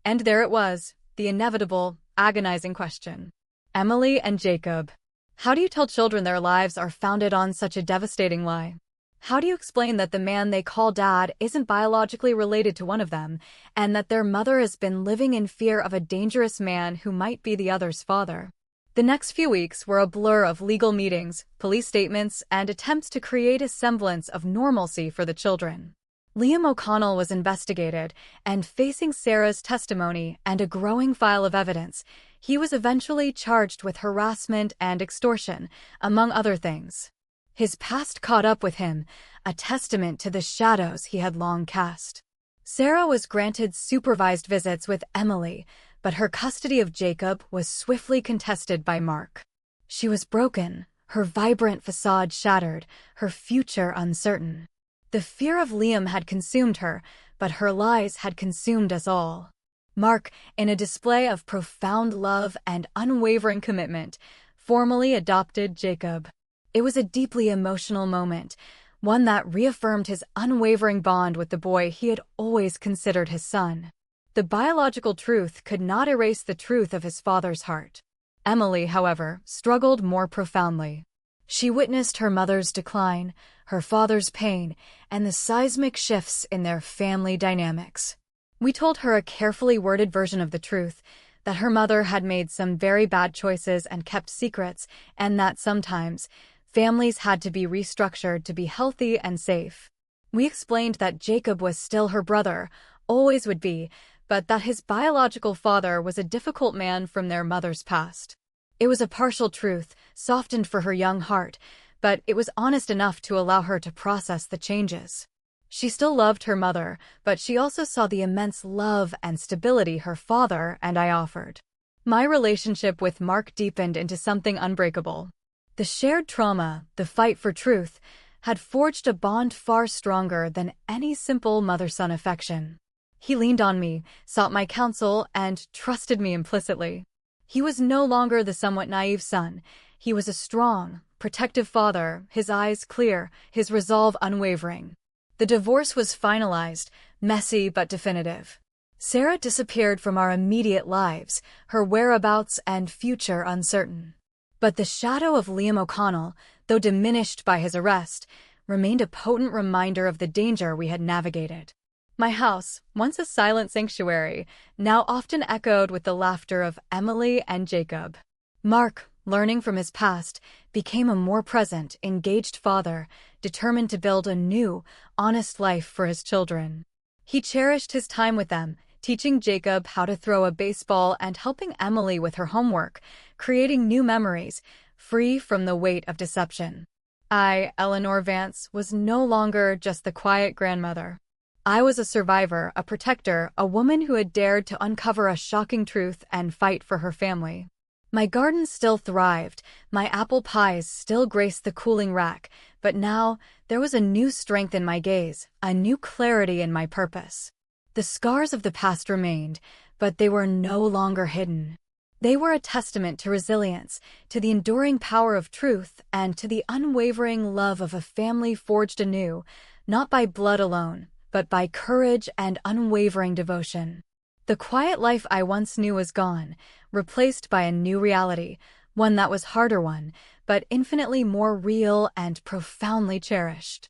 And there it was, the inevitable, agonizing question. Emily and Jacob. How do you tell children their lives are founded on such a devastating lie? How do you explain that the man they call dad isn't biologically related to one of them, and that their mother has been living in fear of a dangerous man who might be the other's father? The next few weeks were a blur of legal meetings, police statements, and attempts to create a semblance of normalcy for the children. Liam O'Connell was investigated, and facing Sarah's testimony and a growing file of evidence, he was eventually charged with harassment and extortion, among other things. His past caught up with him, a testament to the shadows he had long cast. Sarah was granted supervised visits with Emily, but her custody of Jacob was swiftly contested by Mark. She was broken, her vibrant facade shattered, her future uncertain. The fear of Liam had consumed her, but her lies had consumed us all. Mark, in a display of profound love and unwavering commitment, formally adopted Jacob. It was a deeply emotional moment, one that reaffirmed his unwavering bond with the boy he had always considered his son. The biological truth could not erase the truth of his father's heart. Emily, however, struggled more profoundly. She witnessed her mother's decline, her father's pain, and the seismic shifts in their family dynamics. We told her a carefully worded version of the truth, that her mother had made some very bad choices and kept secrets, and that sometimes families had to be restructured to be healthy and safe. We explained that Jacob was still her brother, always would be, but that his biological father was a difficult man from their mother's past. It was a partial truth, softened for her young heart, but it was honest enough to allow her to process the changes. She still loved her mother, but she also saw the immense love and stability her father and I offered. My relationship with Mark deepened into something unbreakable. The shared trauma, the fight for truth, had forged a bond far stronger than any simple mother-son affection. He leaned on me, sought my counsel, and trusted me implicitly. He was no longer the somewhat naive son. He was a strong, protective father, his eyes clear, his resolve unwavering. The divorce was finalized, messy but definitive. Sarah disappeared from our immediate lives, her whereabouts and future uncertain. But the shadow of Liam O'Connell, though diminished by his arrest, remained a potent reminder of the danger we had navigated. My house, once a silent sanctuary, now often echoed with the laughter of Emily and Jacob. Mark, learning from his past, became a more present, engaged father, determined to build a new, honest life for his children. He cherished his time with them, teaching Jacob how to throw a baseball and helping Emily with her homework, creating new memories, free from the weight of deception. I, Eleanor Vance, was no longer just the quiet grandmother. I was a survivor, a protector, a woman who had dared to uncover a shocking truth and fight for her family. My garden still thrived, my apple pies still graced the cooling rack, but now there was a new strength in my gaze, a new clarity in my purpose. The scars of the past remained, but they were no longer hidden. They were a testament to resilience, to the enduring power of truth, and to the unwavering love of a family forged anew, not by blood alone, but by courage and unwavering devotion. The quiet life I once knew was gone, replaced by a new reality, one that was harder won, but infinitely more real and profoundly cherished.